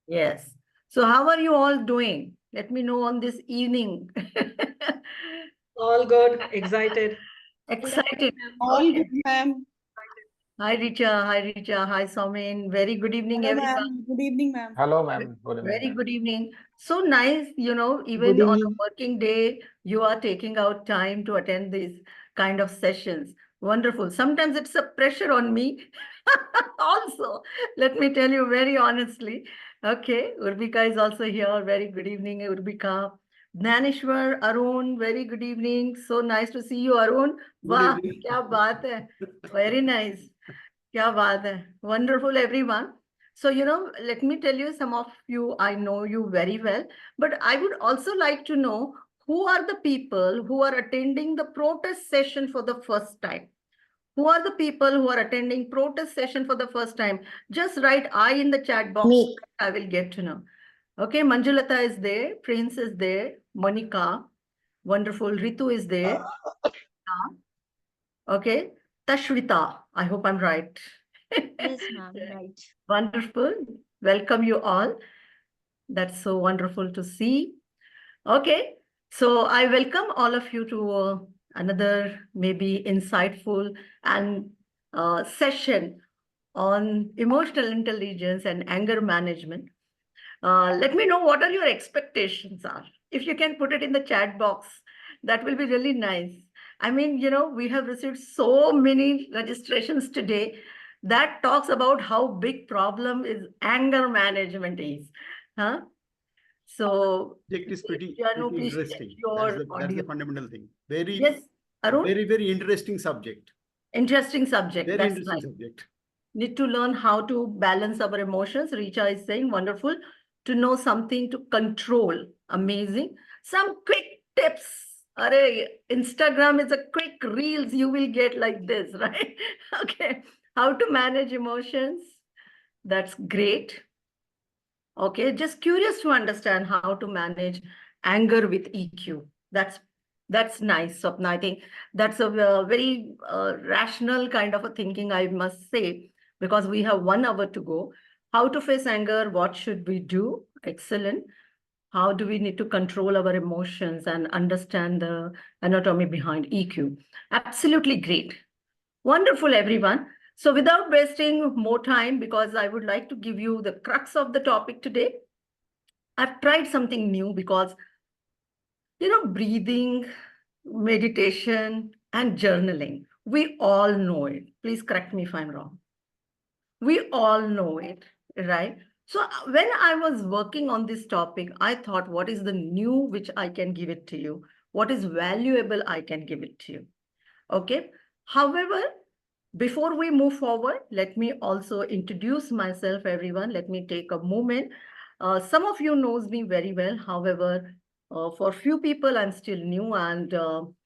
Yes. So how are you all doing? Let me know on this evening. All good, excited. Excited. All Okay. good, ma'am. Hi, Richa. Hi, Richa. Hi, Somin. Very good evening, Hello, everyone. ma'am. Good evening, ma'am. Hello, ma'am. Good evening, Very ma'am. good evening. So nice, even Good on a evening. working day, you are taking out time to attend these kind of sessions. Wonderful. Sometimes it's a pressure on me also. Let me tell you very honestly. Okay, Urbika is also here. Very good evening, Urbika. Dhaneshwar, Arun, very good evening. So nice to see you, Arun. Wow, kya baat hai. Very nice. Kya baat hai. Wonderful, everyone. So, let me tell you, some of you, I know you very well, but I would also like to know who are the people who are attending the protest session for the first time? Who are the people who are attending protest session for the first time? Just write I in the chat box. Me. I will get to know. Okay, Manjulata is there, Prince is there, Monica, wonderful, Ritu is there. Okay, Tashwita, I hope I'm right. Yes, ma'am, right. Wonderful. Welcome you all. That's so wonderful to see. Okay, so I welcome all of you to another maybe insightful and session on emotional intelligence and anger management. Let me know what are your expectations are. If you can put it in the chat box, that will be really nice. I mean, we have received so many registrations today that talks about how big problem is anger management is. Huh? So, Subject is pretty Janu, please check interesting. your That's the audio. fundamental thing. Yes, Arun? Very interesting subject. Interesting subject. Very That's interesting nice. subject. Need to learn how to balance our emotions. Richa is saying, wonderful. To know something to control. Amazing. Some quick tips. Array, Instagram is a quick reels you will get like this, right? Okay. How to manage emotions. That's great. Okay. Just curious to understand how to manage anger with EQ. That's nice, Swapna. I think that's a very rational kind of a thinking, I must say, because we have 1 hour to go. How to face anger? What should we do? Excellent. How do we need to control our emotions and understand the anatomy behind EQ? Absolutely great. Wonderful, everyone. So without wasting more time, because I would like to give you the crux of the topic today, I've tried something new because, breathing, meditation, and journaling, we all know it. Please correct me if I'm wrong. We all know it, right? So when I was working on this topic, I thought, what is the new which I can give it to you? What is valuable I can give it to you? Okay. However, before we move forward, let me also introduce myself, everyone. Let me take a moment. Some of you knows me very well. However, for few people, I'm still new, and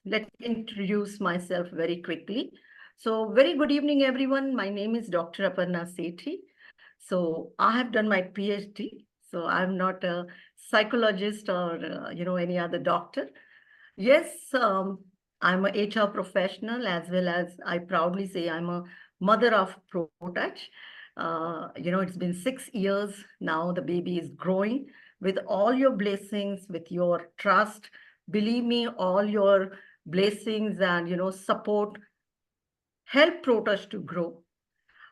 let me introduce myself very quickly. So very good evening, everyone. My name is Dr. Aparna Sethi. So I have done my PhD. So I'm not a psychologist or, any other doctor. Yes, I'm a HR professional, as well as I proudly say I'm a mother of Protouch. It's been 6 years now. The baby is growing with all your blessings, with your trust. Believe me, all your blessings and support help Protouch to grow.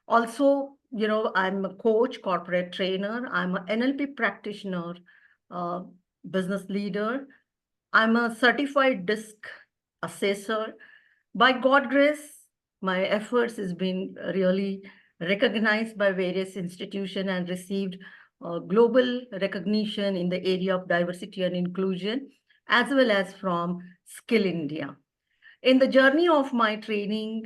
Also, I'm a coach, corporate trainer. I'm an NLP practitioner, uh, business leader. I'm a certified DISC assessor. By God grace, my efforts has been really recognized by various institutions and received global recognition in the area of diversity and inclusion, as well as from Skill India. In the journey of my training,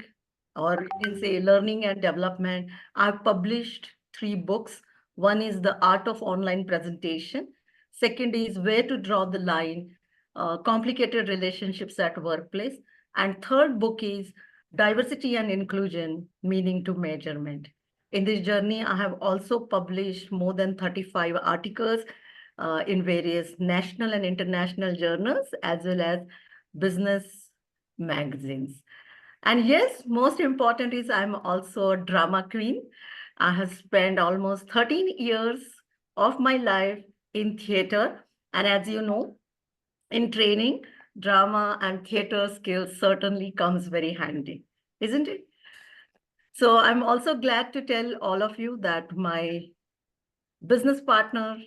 or you can say learning and development, I've published 3 books. One is The Art of Online Presentation. Second is Where to Draw the Line, Complicated Relationships at Workplace. And third book is Diversity and Inclusion, Meaning to Measurement. In this journey, I have also published more than 35 articles in various national and international journals, as well as business magazines. And yes, most important is I'm also a drama queen. I have spent almost 13 years of my life in theater. And as you know, in training, drama and theater skills certainly comes very handy, isn't it? So I'm also glad to tell all of you that my business partner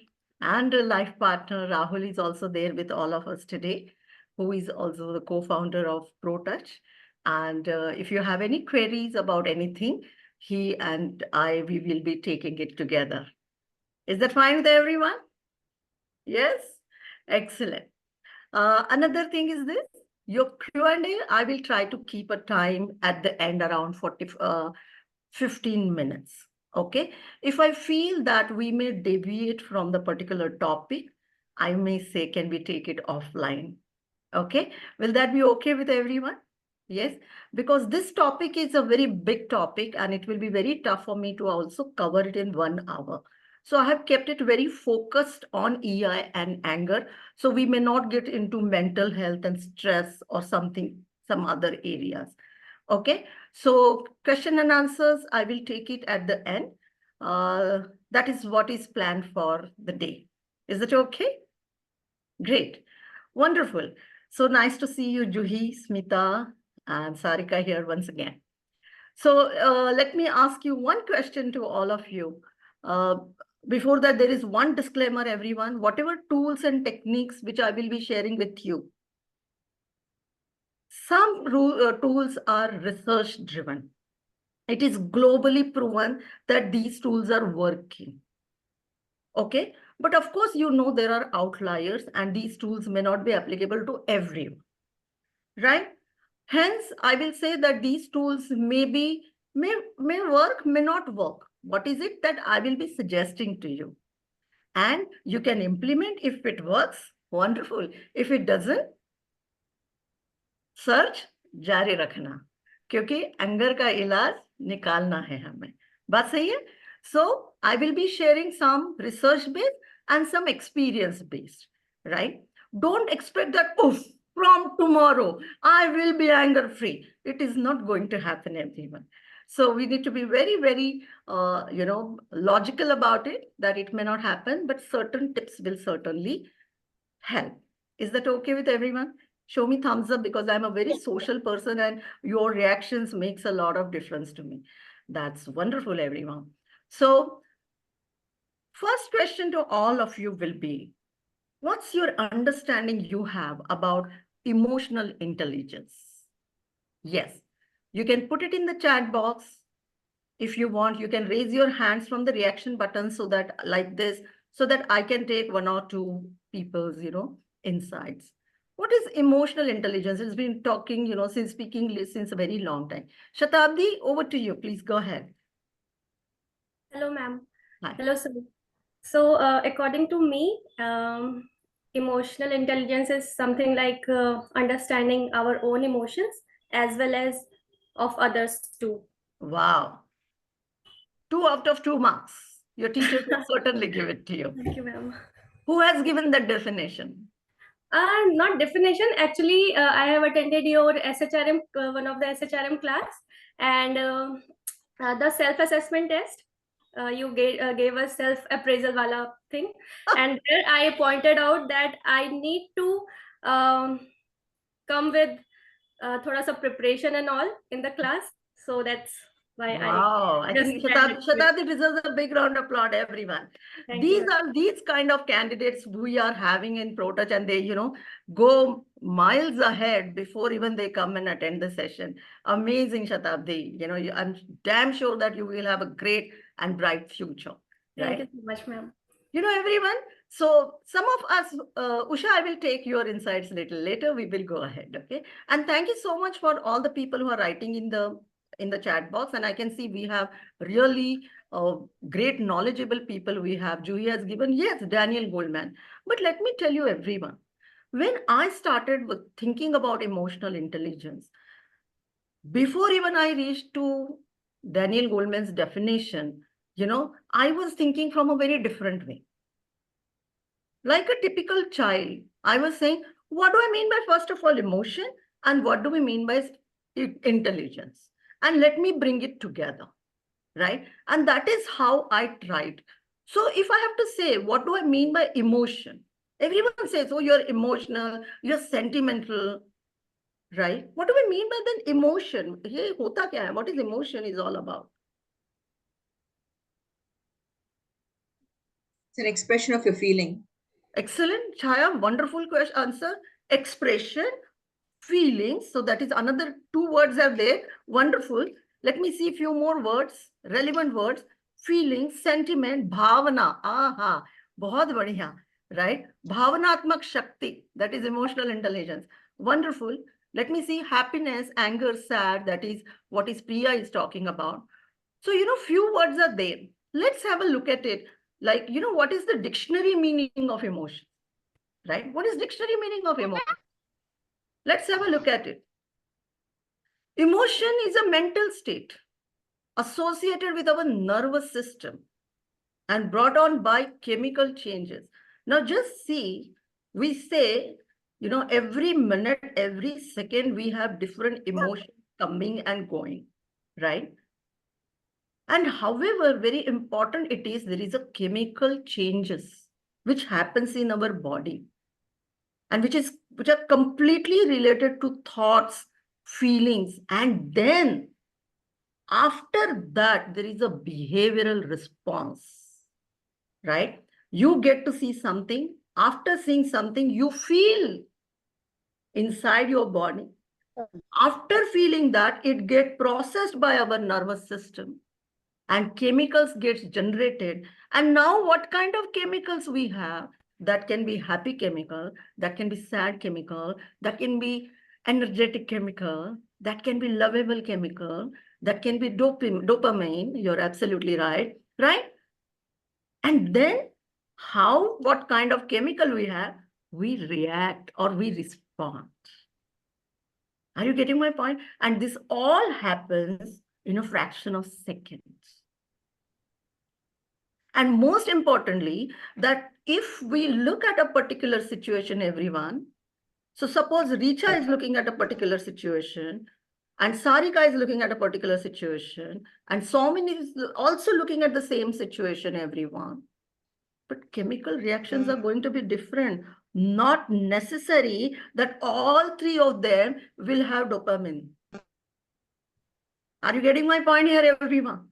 and a life partner, Rahul, is also there with all of us today, who is also the co-founder of Protouch. And if you have any queries about anything, he and I, we will be taking it together. Is that fine with everyone? Yes? Excellent. Another thing is this, your Q&A, I will try to keep a time at the end around 15 minutes. Okay. If I feel that we may deviate from the particular topic, I may say, can we take it offline? Okay. Will that be okay with everyone? Yes. Because this topic is a very big topic and it will be very tough for me to also cover it in 1 hour. So I have kept it very focused on EI and anger. So we may not get into mental health and stress or something, some other areas. Okay. So question and answers, I will take it at the end. That is what is planned for the day. Is it okay? Great. Wonderful. So nice to see you, Juhi, Smita, and Sarika here once again. So let me ask you one question to all of you. Before that, there is one disclaimer, everyone. Whatever tools and techniques which I will be sharing with you, some tools are research driven. It is globally proven that these tools are working. Okay. But of course, you know, there are outliers and these tools may not be applicable to everyone. Right? Hence, I will say that these tools may work, may not work. What is it that I will be suggesting to you? And you can implement if it works, wonderful. If it doesn't, search जारी रखना क्योंकि anger का इलाज निकालना है हमें बात सही है so I will be sharing some research based and some experience based right don't expect that uh from tomorrow I will be anger free. It is not going to happen, everyone. So we need to be very, very logical about it, that it may not happen, but certain tips will certainly help. Is that okay with everyone? Show me thumbs up because I'm a very social person and your reactions makes a lot of difference to me. That's wonderful, everyone. So first question to all of you will be, what's your understanding you have about emotional intelligence? Yes, you can put it in the chat box. If you want, you can raise your hands from the reaction button so that like this, so that I can take one or two people's, insights. What is emotional intelligence? It's been talking, since speaking since a very long time. Shatabdi, over to you. Please go ahead. Hello, ma'am. Hi. Hello, sir. So, according to me, emotional intelligence is something like understanding our own emotions as well as of others too. Wow. 2 out of 2 marks. Your teacher will certainly give it to you. Thank you, ma'am. Who has given that definition? Not definition. Actually, I have attended your SHRM, one of the SHRM class, and the self-assessment test. You gave us self-appraisal wala thing, and there I pointed out that I need to come with thoda sa preparation and all in the class. So that's why Wow, I think Shatabdi deserves a big round of applause, everyone. These kind of candidates we are having in Protouch, and they, go miles ahead before even they come and attend the session. Amazing, Shatabdi. I'm damn sure that you will have a great and bright future. Right? Thank you so much, ma'am. Everyone. So some of us, Usha, I will take your insights a little later. We will go ahead. Okay. And thank you so much for all the people who are writing in the chat box. And I can see we have really great knowledgeable people. We have Juhi has given, yes, Daniel Goldman. But let me tell you, everyone, when I started with thinking about emotional intelligence, before even I reached to Daniel Goldman's definition, I was thinking from a very different way. Like a typical child, I was saying, what do I mean by, first of all, emotion? And what do we mean by intelligence? And let me bring it together, right? And that is how I tried So if I have to say, what do I mean by emotion? Everyone says, oh, you're emotional, you're sentimental, right? What do we mean by then emotion? Hey, hota kya hai? What is emotion is all about? It's an expression of your feeling. Excellent, Chaya, wonderful question, answer. Expression, feelings. So that is another 2 words are there. Wonderful. Let me see a few more words, relevant words. Feelings, sentiment, bhavana. Aha, bahut badhiya, right? Bhavanatmak shakti, that is emotional intelligence. Wonderful. Let me see happiness, anger, sad. That is what is Priya is talking about. So, few words are there. Let's have a look at it. Like, what is the dictionary meaning of emotion, right? What is dictionary meaning of emotion? Let's have a look at it. Emotion is a mental state associated with our nervous system and brought on by chemical changes. Now, just see, we say, every minute, every second, we have different emotions coming and going, right? And however, very important it is, there is a chemical changes which happens in our body and which are completely related to thoughts, feelings, and then after that, there is a behavioral response, right? You get to see something. After seeing something, you feel inside your body. After feeling that, it gets processed by our nervous system and chemicals gets generated. And now what kind of chemicals we have? That can be happy chemical, that can be sad chemical, that can be energetic chemical, that can be lovable chemical, that can be dopamine. You're absolutely right, right? And then what kind of chemical we have? We react or we respond. Are you getting my point? And this all happens in a fraction of seconds. And most importantly, that if we look at a particular situation, everyone, so suppose Richa is looking at a particular situation, and Sarika is looking at a particular situation, and Somin is also looking at the same situation, everyone. But chemical reactions are going to be different. Not necessary that all 3 of them will have dopamine. Are you getting my point here, everyone?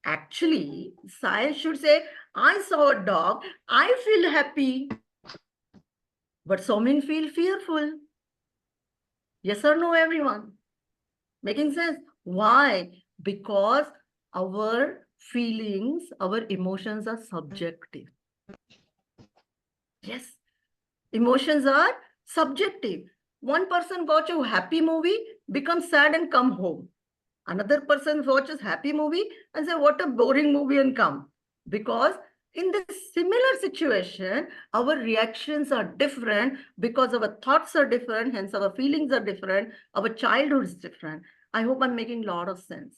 Actually, science should say, I saw a dog, I feel happy. But Somin feel fearful. Yes or no, everyone? Making sense? Why? Because our feelings, our emotions are subjective. Yes, emotions are subjective. One person watch a happy movie, becomes sad and come home. Another person watches happy movie and say, what a boring movie and come. Because in this similar situation, our reactions are different because our thoughts are different, hence our feelings are different, our childhood is different. I hope I'm making a lot of sense.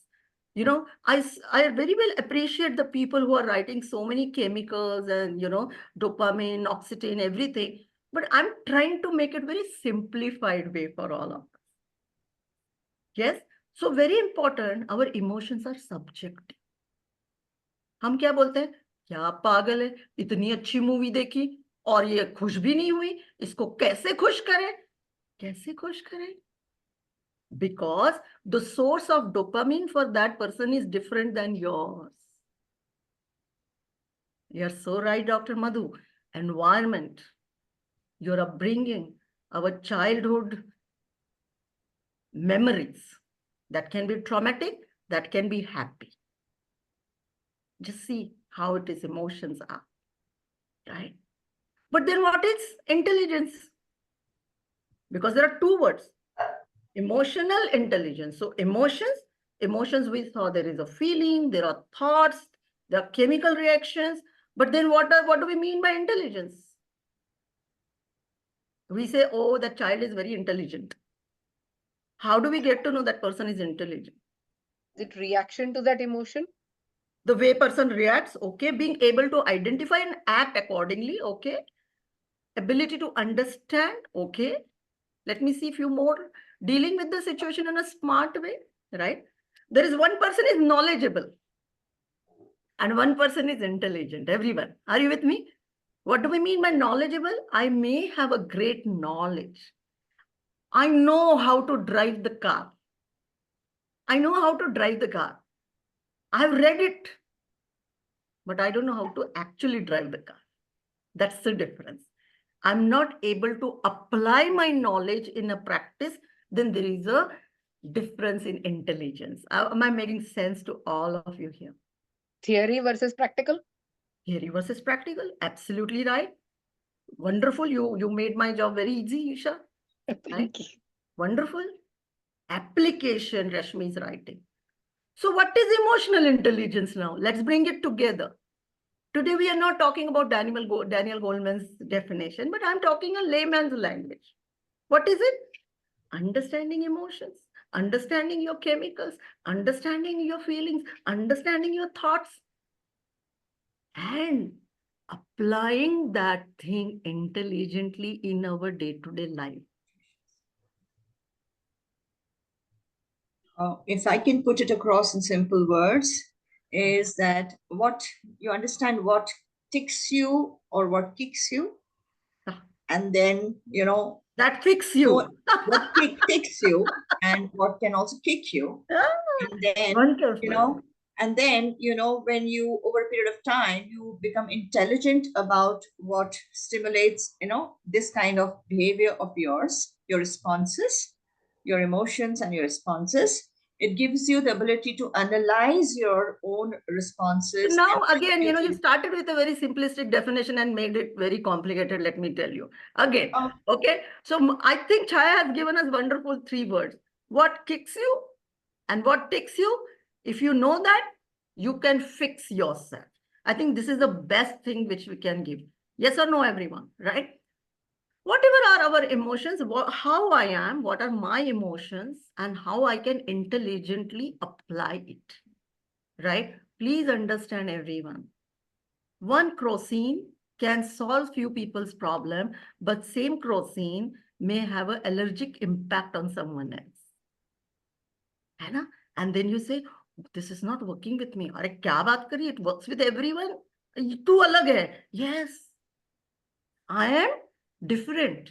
I very well appreciate the people who are writing so many chemicals and, dopamine, oxytocin, everything. But I'm trying to make it very simplified way for all of us. Yes? So very important, our emotions are subjective. हम क्या बोलते हैं? क्या पागल है, इतनी अच्छी movie देखी और ये खुश भी नहीं हुई, इसको कैसे खुश करें? कैसे खुश करें? Because the source of dopamine for that person is different than yours. You're so right, Dr. Madhu. Environment, your upbringing, our childhood memories, that can be traumatic, that can be happy. Just see how it is emotions are, right? But then what is intelligence? Because there are 2 words, emotional intelligence. So emotions we saw there is a feeling, there are thoughts, there are chemical reactions. But then what do we mean by intelligence? We say, oh, that child is very intelligent. How do we get to know that person is intelligent? Is it reaction to that emotion? The way person reacts, okay. Being able to identify and act accordingly, okay. Ability to understand, okay. Let me see a few more. Dealing with the situation in a smart way, right? There is one person is knowledgeable. and one person is intelligent. Everyone, are you with me? What do we mean by knowledgeable? I may have a great knowledge. I know how to drive the car. I know how to drive the car. I've read it, but I don't know how to actually drive the car. That's the difference. I'm not able to apply my knowledge in a practice, then there is a difference in intelligence. Am I making sense to all of you here? Theory versus practical? Theory versus practical, absolutely right. Wonderful. You made my job very easy, Isha. Thank you. Wonderful. Application, Rashmi is writing. So what is emotional intelligence now? Let's bring it together. Today, we are not talking about Daniel Goleman's definition, but I'm talking a layman's language. What is it? Understanding emotions, understanding your chemicals, understanding your feelings, understanding your thoughts, and applying that thing intelligently in our day-to-day life. If I can put it across in simple words, is that what you understand what ticks you or what kicks you, and then that fix you. What ticks you and what can also kick you, and then Wonderful. and then when you over a period of time you become intelligent about what stimulates this kind of behavior of yours, your responses, your emotions and your responses. It gives you the ability to analyze your own responses. Now, again, you started with a very simplistic definition and made it very complicated, let me tell you. Again, okay? So I think Chaya has given us wonderful 3 words. What kicks you and what ticks you? If you know that, you can fix yourself. I think this is the best thing which we can give. Yes or no, everyone, right? Whatever are our emotions, how I am, what are my emotions, and how I can intelligently apply it, right? Please understand, everyone. One crocine can solve few people's problem, but same crocine may have an allergic impact on someone else. Hai? And then you say, this is not working with me. Arey, kya baat kari? It works with everyone. Tu alag hai. Yes, I am different,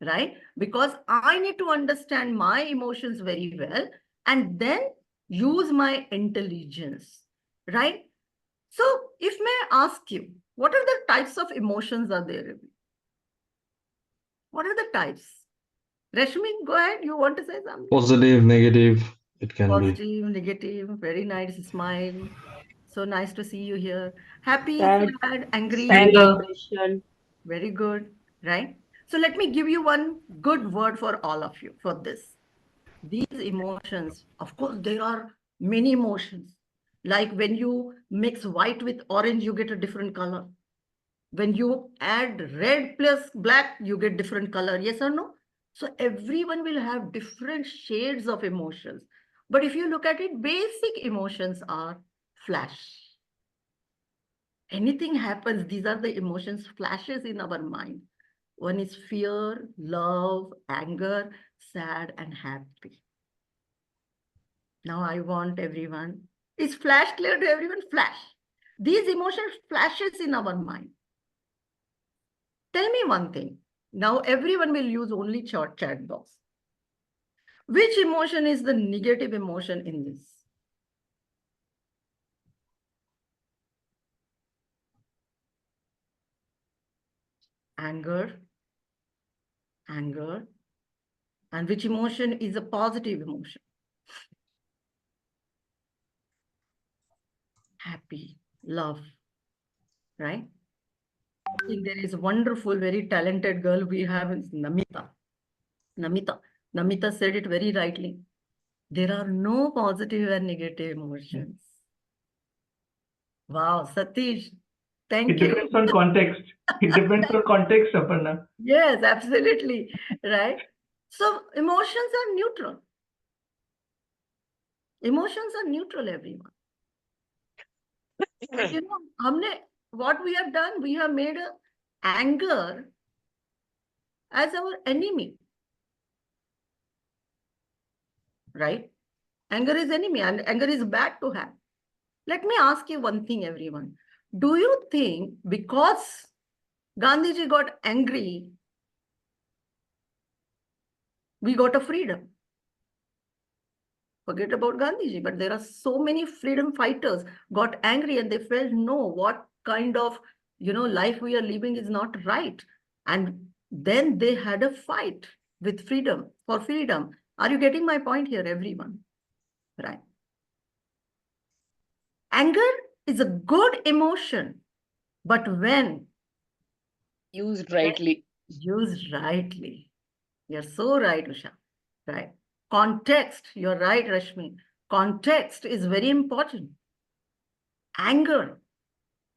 right? Because I need to understand my emotions very well and then use my intelligence, right? So if may I ask you, what are the types of emotions are there? What are the types? Rashmi, go ahead. You want to say something? Positive, negative, it can be. Positive, negative, very nice smile. So nice to see you here. Happy, Sad, sad, angry. depression. Very good, right? So let me give you one good word for all of you for this. These emotions, of course, there are many emotions. Like when you mix white with orange, you get a different color. When you add red plus black, you get different color. Yes or no? So everyone will have different shades of emotions. But if you look at it, basic emotions are flash. Anything happens, these are the emotions flashes in our mind. One is fear, love, anger, sad, and happy. Now I want everyone. Is flash clear to everyone? Flash. These emotions flashes in our mind. Tell me one thing. Now everyone will use only chat box. Which emotion is the negative emotion in this? Anger. Anger. And which emotion is a positive emotion? Happy, love, right? I think there is a wonderful, very talented girl we have is Namita. Namita said it very rightly. There are no positive and negative emotions. Wow, Satish, thank you. It depends on context. It depends on context, Aparna. Yes, absolutely, right? So emotions are neutral. Emotions are neutral, everyone. You know, what we have done, we have made anger as our enemy, right? Anger is enemy and anger is bad to have. Let me ask you one thing, everyone. Do you think because Gandhiji got angry, we got a freedom? Forget about Gandhiji, but there are so many freedom fighters got angry and they felt, no, what kind of, life we are living is not right. And then they had a fight with freedom, for freedom. Are you getting my point here, everyone? Right. Anger is a good emotion, but when Used rightly. used rightly. You're so right, Usha. Right. Context, you're right, Rashmi. Context is very important. Anger.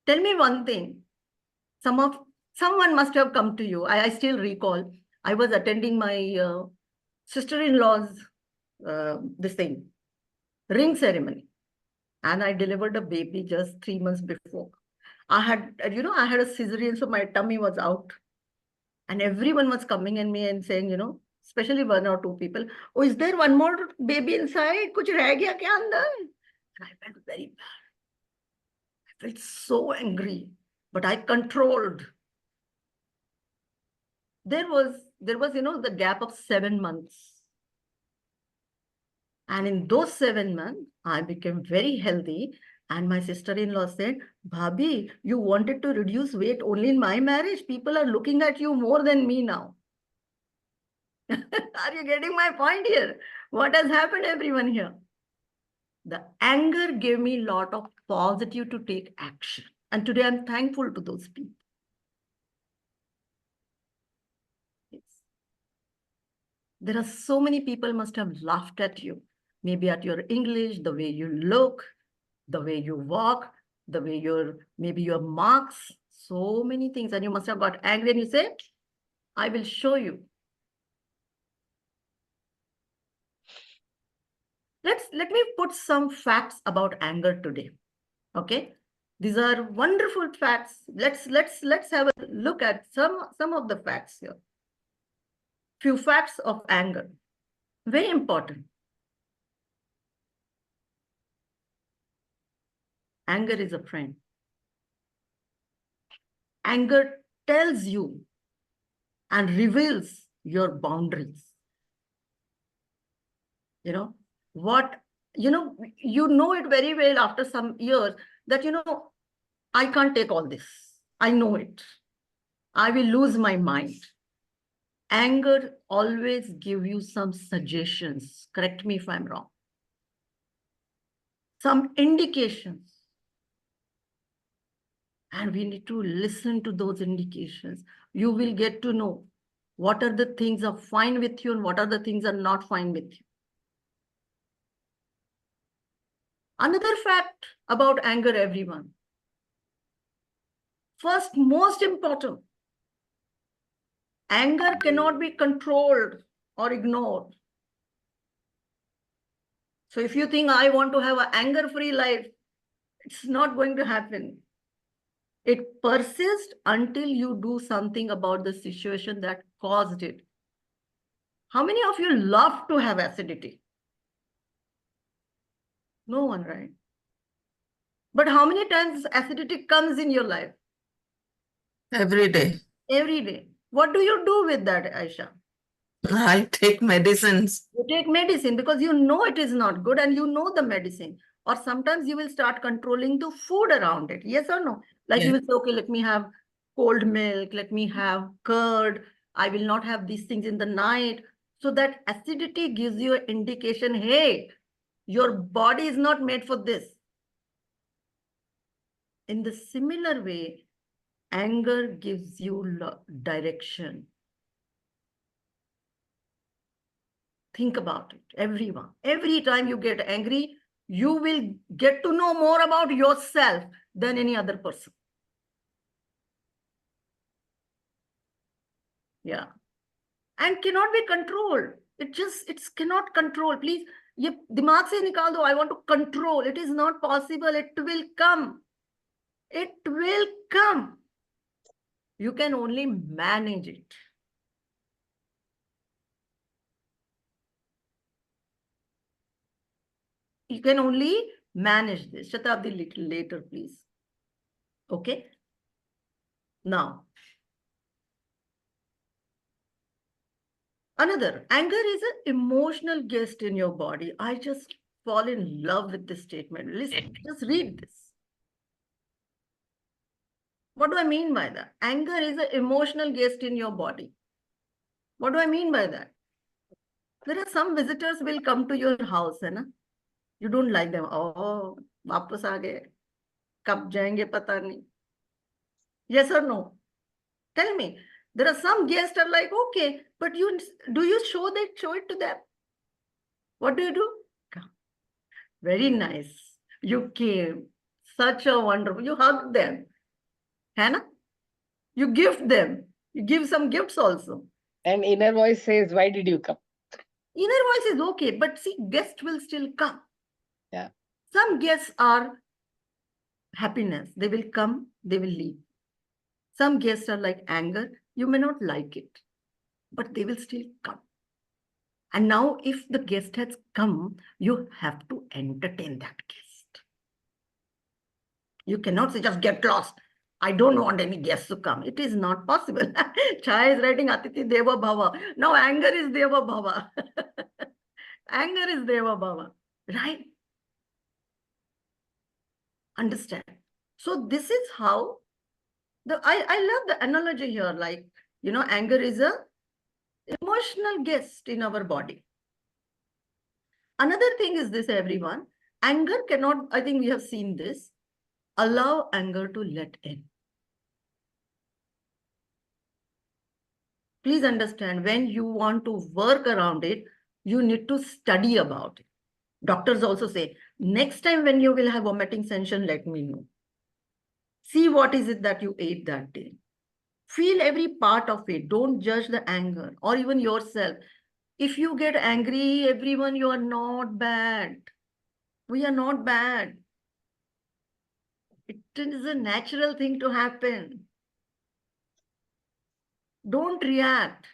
Tell me one thing. Someone must have come to you. I still recall. I was attending my sister-in-law's this thing, ring ceremony. And I delivered a baby just 3 months before. I had a cesarean, so my tummy was out. And everyone was coming at me and saying, especially 1 or 2 people, oh, is there one more baby inside? Kuch reh gaya kya andar? And I felt very bad. I felt so angry, but I controlled. There was, the gap of 7 months. And in those 7 months, I became very healthy. And my sister-in-law said, Bhabhi, you wanted to reduce weight only in my marriage. People are looking at you more than me now. Are you getting my point here? What has happened, everyone here? The anger gave me a lot of positive to take action. And today I'm thankful to those people. Yes. There are so many people must have laughed at you. Maybe at your English, the way you look, the way you walk, the way maybe your marks, so many things. And you must have got angry and you say, I will show you. Let me put some facts about anger today. Okay. These are wonderful facts. Let's have a look at some of the facts here. Few facts of anger. Very important. Anger is a friend. Anger tells you and reveals your boundaries. What, you know it very well after some years that, I can't take all this. I know it. I will lose my mind. Anger always gives you some suggestions. Correct me if I'm wrong. Some indications. And we need to listen to those indications. You will get to know what are the things are fine with you and what are the things are not fine with you. Another fact about anger, everyone. First, most important, anger cannot be controlled or ignored. So if you think I want to have an anger-free life, it's not going to happen. It persists until you do something about the situation that caused it. How many of you love to have acidity? No one, right? But how many times acidity comes in your life? Every day. Every day. What do you do with that, Aisha? I take medicines. You take medicine because you know it is not good and you know the medicine. Or sometimes you will start controlling the food around it. Yes or no? Like you will say, okay, let me have cold milk. Let me have curd. I will not have these things in the night. So that acidity gives you an indication, hey, your body is not made for this. In the similar way, anger gives you direction. Think about it, everyone. Every time you get angry, you will get to know more about yourself than any other person. Yeah. And cannot be controlled. It cannot control. Please, ye dimag se nikal do. I want to control. It is not possible. It will come. It will come. You can only manage it. You can only manage this. Shatabdi, little later, please. Okay. Now, another, anger is an emotional guest in your body. I just fall in love with this statement. Listen, just read this. What do I mean by that? Anger is an emotional guest in your body. What do I mean by that? There are some visitors will come to your house, है ना? You don't like them. Oh, वापस आ गए. कब जाएंगे पता नहीं. Yes or no? Tell me. There are some guests are like, okay, but you show it to them? What do? Come. Very nice. You came. Such a wonderful. You hug them. Hannah? You gift them. You give some gifts also. And inner voice says, why did you come? Inner voice is okay, but see, guests will still come. Yeah. Some guests are happiness. They will come, they will leave. Some guests are like anger. You may not like it, but they will still come. And now if the guest has come, you have to entertain that guest. You cannot say, just get lost. I don't want any guests to come. It is not possible. Chai is writing Atiti Deva Bhava. Now anger is Deva Bhava. Anger is Deva Bhava. Right? Understand? So this is how I love the analogy here. Like, you know, anger is a emotional guest in our body. Another thing is this, everyone. Anger cannot, I think we have seen this, allow anger to let in. Please understand, when you want to work around it, you need to study about it. Doctors also say, next time when you will have vomiting sensation, let me know. See what is it that you ate that day. Feel every part of it. Don't judge the anger or even yourself. If you get angry, everyone, you are not bad. We are not bad. It is a natural thing to happen. Don't react.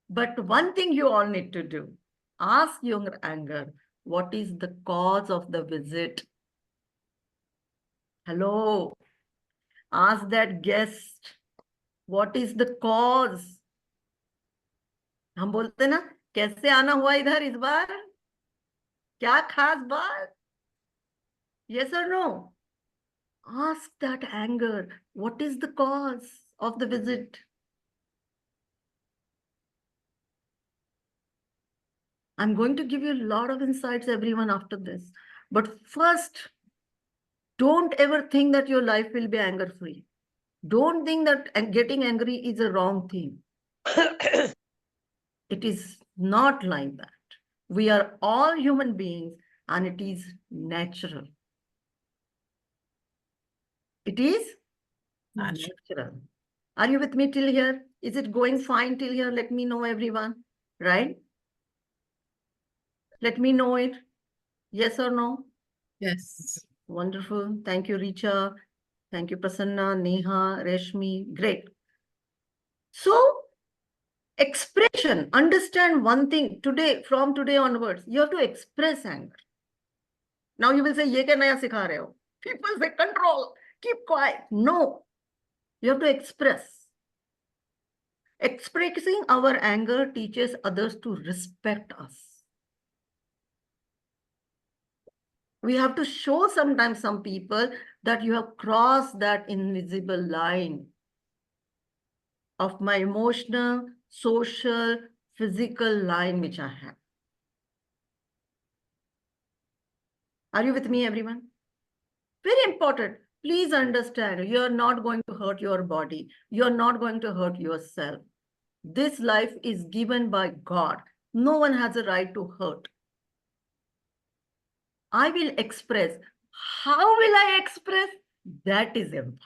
But one thing you all need to do, ask your anger, what is the cause of the visit? Hello. Ask that guest, what is the cause? हम बोलते ना, कैसे आना हुआ इधर इस बार? क्या खास बात? Yes or no? Ask that anger, what is the cause of the visit? I'm going to give you a lot of insights, everyone, after this. But first, don't ever think that your life will be anger-free. Don't think that getting angry is a wrong thing. It is not like that. We are all human beings and it is natural. It is natural. Are you with me till here? Is it going fine till here? Let me know, everyone. Right? Let me know it. Yes or no? Yes. Wonderful. Thank you, Richa. Thank you, Prasanna, Neha, Reshmi. Great. So, expression. Understand one thing. Today, from today onwards, you have to express anger. Now you will say, ye kya naya sikha rahe ho? People say, control, keep quiet. No. You have to express. Expressing our anger teaches others to respect us. We have to show sometimes some people that you have crossed that invisible line of my emotional, social, physical line which I have. Are you with me, everyone? Very important. Please understand, you are not going to hurt your body. You are not going to hurt yourself. This life is given by God. No one has a right to hurt. I will express. How will I express? That is important.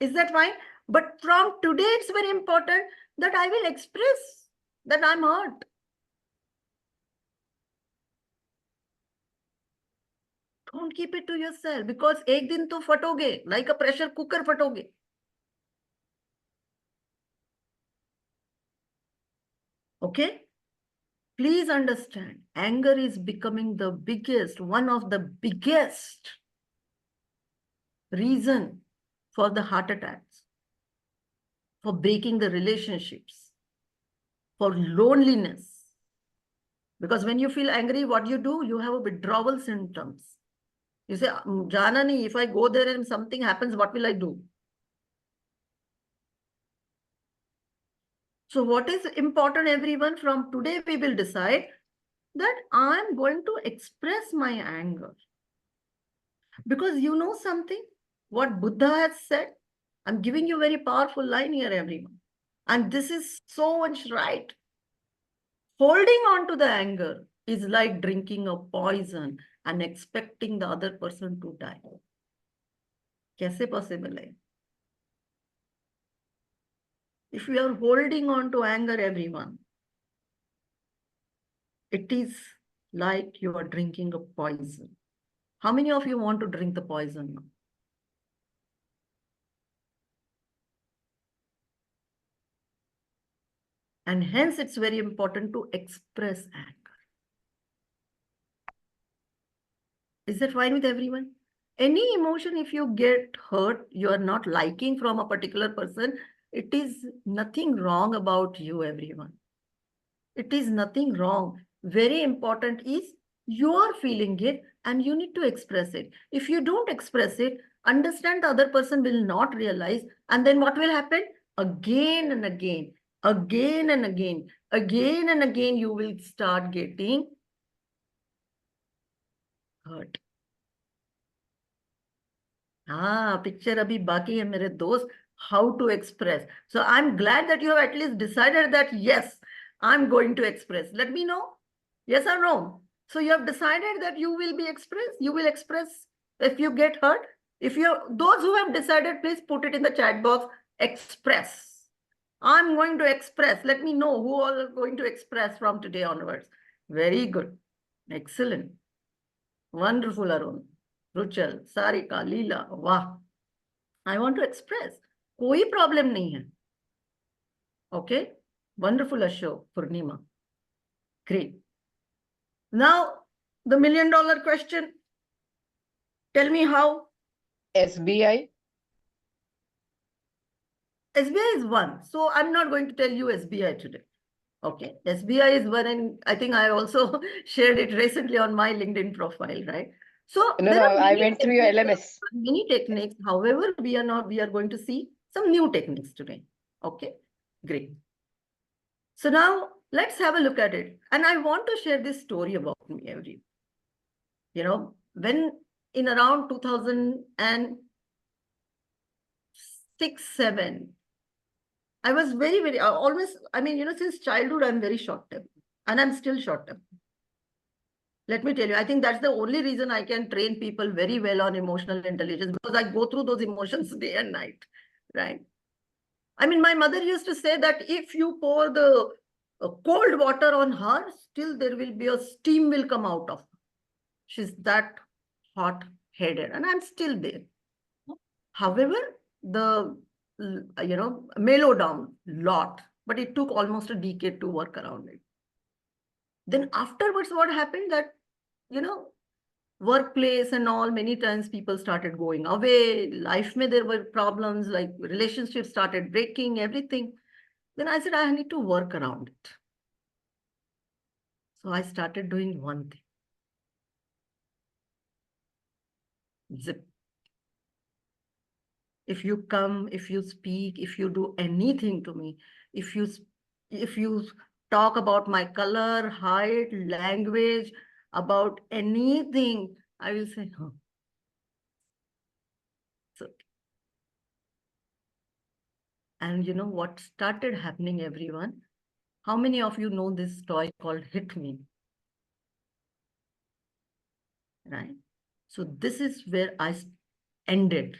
Is that fine? But from today, it's very important that I will express that I'm hurt. Don't keep it to yourself because ek din to fatoge, like a pressure cooker fatoge. Okay? Please understand, anger is becoming the biggest, one of the biggest reason for the heart attacks, for breaking the relationships, for loneliness. Because when you feel angry, what you do? You have a withdrawal symptoms. You say, Jana nahi, if I go there and something happens, what will I do? So what is important, everyone? From today, we will decide that I'm going to express my anger. Because you know something? What Buddha has said? I'm giving you a very powerful line here, everyone. And this is so much right. Holding on to the anger is like drinking a poison and expecting the other person to die. Kaise possible hai? If you are holding on to anger, everyone, it is like you are drinking a poison. How many of you want to drink the poison now? And hence, it's very important to express anger. Is that fine with everyone? Any emotion, if you get hurt, you are not liking from a particular person, it is nothing wrong about you, everyone. It is nothing wrong. Very important is you are feeling it and you need to express it. If you don't express it, understand the other person will not realize. And then what will happen? Again and again, again and again, again and again, you will start getting hurt. Picture abhi baki hai mere dost, how to express. So I'm glad that you have at least decided that yes, I'm going to express. Let me know. Yes or no? So you have decided that you will be expressed. You will express if you get hurt. If you, those who have decided, please put it in the chat box. Express. I'm going to express. Let me know who all are going to express from today onwards. Very good. Excellent. Wonderful, Arun. Ruchal, Sarika, Leela. Wow. I want to express. Koi problem nahi hai. Okay. Wonderful, Ashok, Purnima. Great. Now, the $1 million question. Tell me how. SBI. SBI is one. So I'm not going to tell you SBI today. Okay. SBI is one, and I think I also shared it recently on my LinkedIn profile, right? So No, there are I many went through your techniques, LMS. many techniques. However, we are going to see some new techniques today. Okay. Great. So now let's have a look at it. And I want to share this story about me, everyone. You know, when in around 2006, 7, I was very, always, I mean, you know, since childhood, I'm very short-tempered and I'm still short-tempered. Let me tell you, I think that's the only reason I can train people very well on emotional intelligence, because I go through those emotions day and night, right? I mean, my mother used to say that if you pour the cold water on her, still there will be a steam will come out of her. She's that hot-headed, and I'm still there. However, the, mellow down lot, but it took almost a decade to work around it. Then afterwards, what happened that, you know, workplace and all, many times people started going away. Life mein there were problems, like relationships started breaking, everything. Then I said, I need to work around it. So I started doing one thing. Zip. If you come, if you speak, if you do anything to me, if you talk about my color, height, language, about anything, I will say, huh. So, and you know what started happening, everyone? How many of you know this toy called Hit Me? Right? So this is where I ended.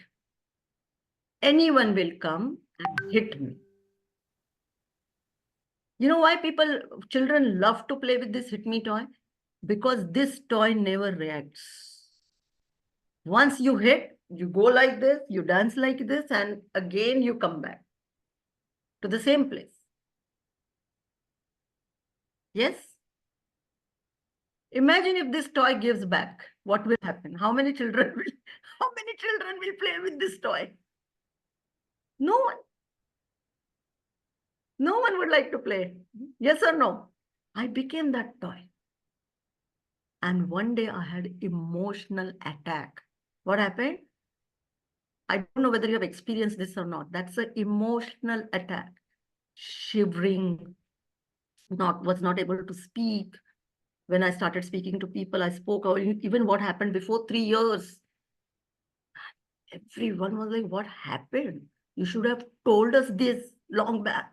Anyone will come and hit me. You know why children love to play with this Hit Me toy? Because this toy never reacts. Once you hit, you go like this, you dance like this, and again you come back to the same place. Yes? Imagine if this toy gives back, what will happen? How many children will play with this toy? No one. No one would like to play. Yes or no? I became that toy. And one day I had emotional attack. What happened? I don't know whether you have experienced this or not. That's an emotional attack. Shivering, was not able to speak. When I started speaking to people, I spoke out even what happened before 3 years. Everyone was like, what happened? You should have told us this long back.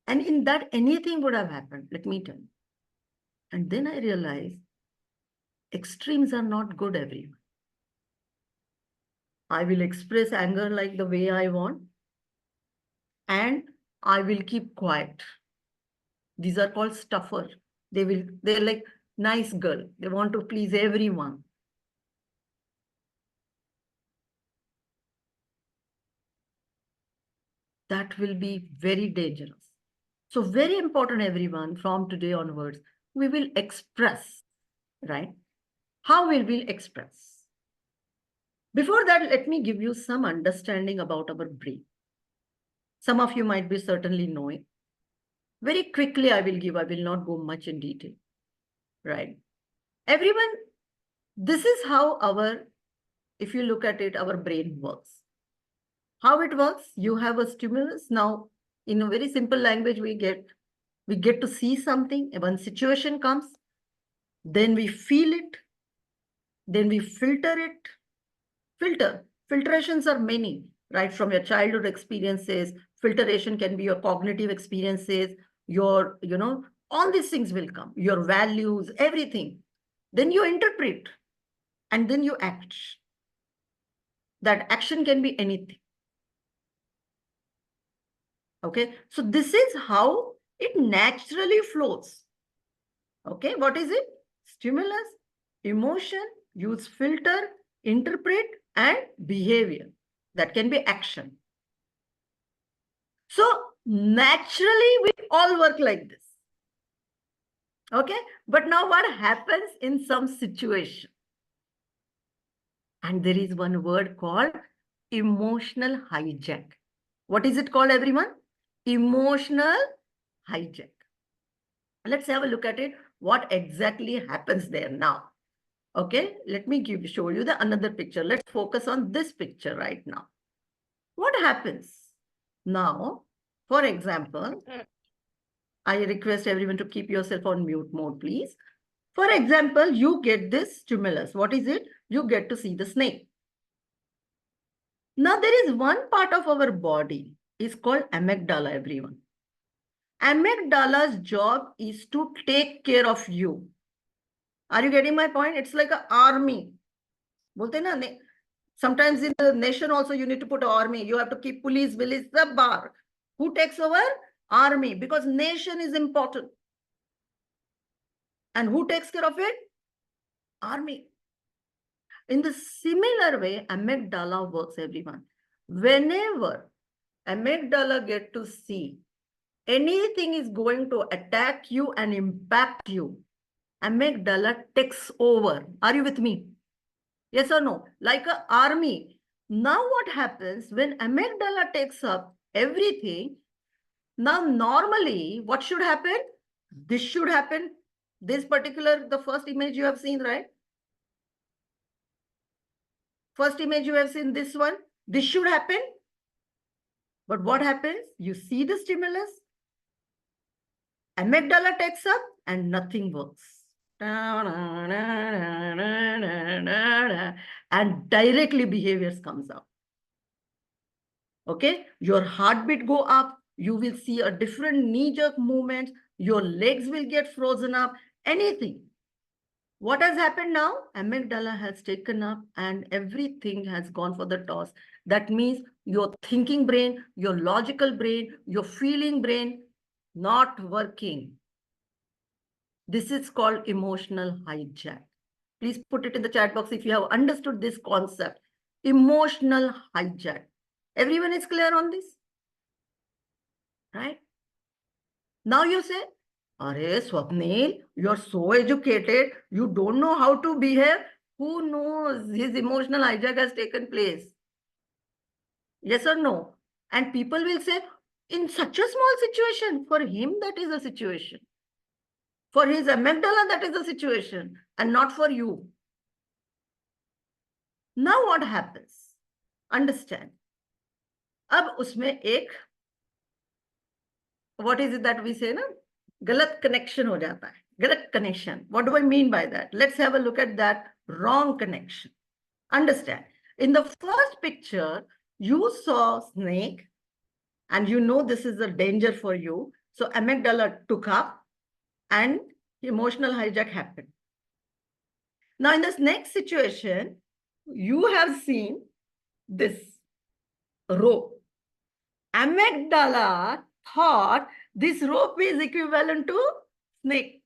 And in that, anything would have happened, let me tell you. And then I realized extremes are not good, everyone. I will express anger like the way I want, and I will keep quiet. These are called stuffer. They're like nice girl. They want to please everyone. That will be very dangerous. So very important, everyone, from today onwards, we will express, right? How will we express? Before that, let me give you some understanding about our brain. Some of you might be certainly knowing. Very quickly, I will not go much in detail, right? Everyone, this is how if you look at it, our brain works. How it works, you have a stimulus. Now, in a very simple language, we get to see something. When situation comes, then we feel it, then we filter it. Filtrations are many, right? From your childhood experiences, filtration can be your cognitive experiences, your, all these things will come, your values, everything. Then you interpret and then you act. That action can be anything. Okay, so this is how it naturally flows. Okay, what is it? Stimulus, emotion, use filter, interpret, and behavior. That can be action. So naturally, we all work like this. Okay, but now what happens in some situation? And there is one word called emotional hijack. What is it called, everyone? Emotional hijack. Let's have a look at it. What exactly happens there now? Okay, let me show you another picture. Let's focus on this picture right now. What happens now? For example, I request everyone to keep yourself on mute mode, please. For example, you get this stimulus. What is it? You get to see the snake. Now, there is one part of our body. It's called amygdala, everyone. Amygdala's job is to take care of you. Are you getting my point? It's like an army. Sometimes in the nation also you need to put an army. You have to keep police, village, the bar. Who takes over? Army, because nation is important. And who takes care of it? Army. In the similar way, amygdala works, everyone. Whenever amygdala get to see anything is going to attack you and impact you, amygdala takes over. Are you with me? Yes or no? Like an army. Now what happens when amygdala takes up everything? Now normally what should happen? This should happen. This particular, the first image you have seen, right? First image you have seen, this one. This should happen. But what happens? You see the stimulus. Amygdala takes up and nothing works. And directly behaviors comes out. Okay, your heartbeat go up. You will see a different knee-jerk movement. Your legs will get frozen up. Anything. What has happened now? Amygdala has taken up and everything has gone for the toss. That means your thinking brain, your logical brain, your feeling brain, not working. This is called emotional hijack. Please put it in the chat box if you have understood this concept. Emotional hijack. Everyone is clear on this? right? Now you say, Arey Swapnil, you're so educated, you don't know how to behave. Who knows his emotional hijack has taken place? Yes or no? And people will say, in such a small situation, for him that is a situation. For his amygdala that is a situation, and not for you. Now what happens? Understand. अब उसमें एक what is it that we say ना गलत connection हो जाता है गलत connection. What do I mean by that? Let's have a look at that wrong connection. Understand. In the first picture, you saw snake and you know this is a danger for you. So amygdala took up and emotional hijack happened. Now in this next situation, you have seen this rope. Amygdala thought this rope is equivalent to snake.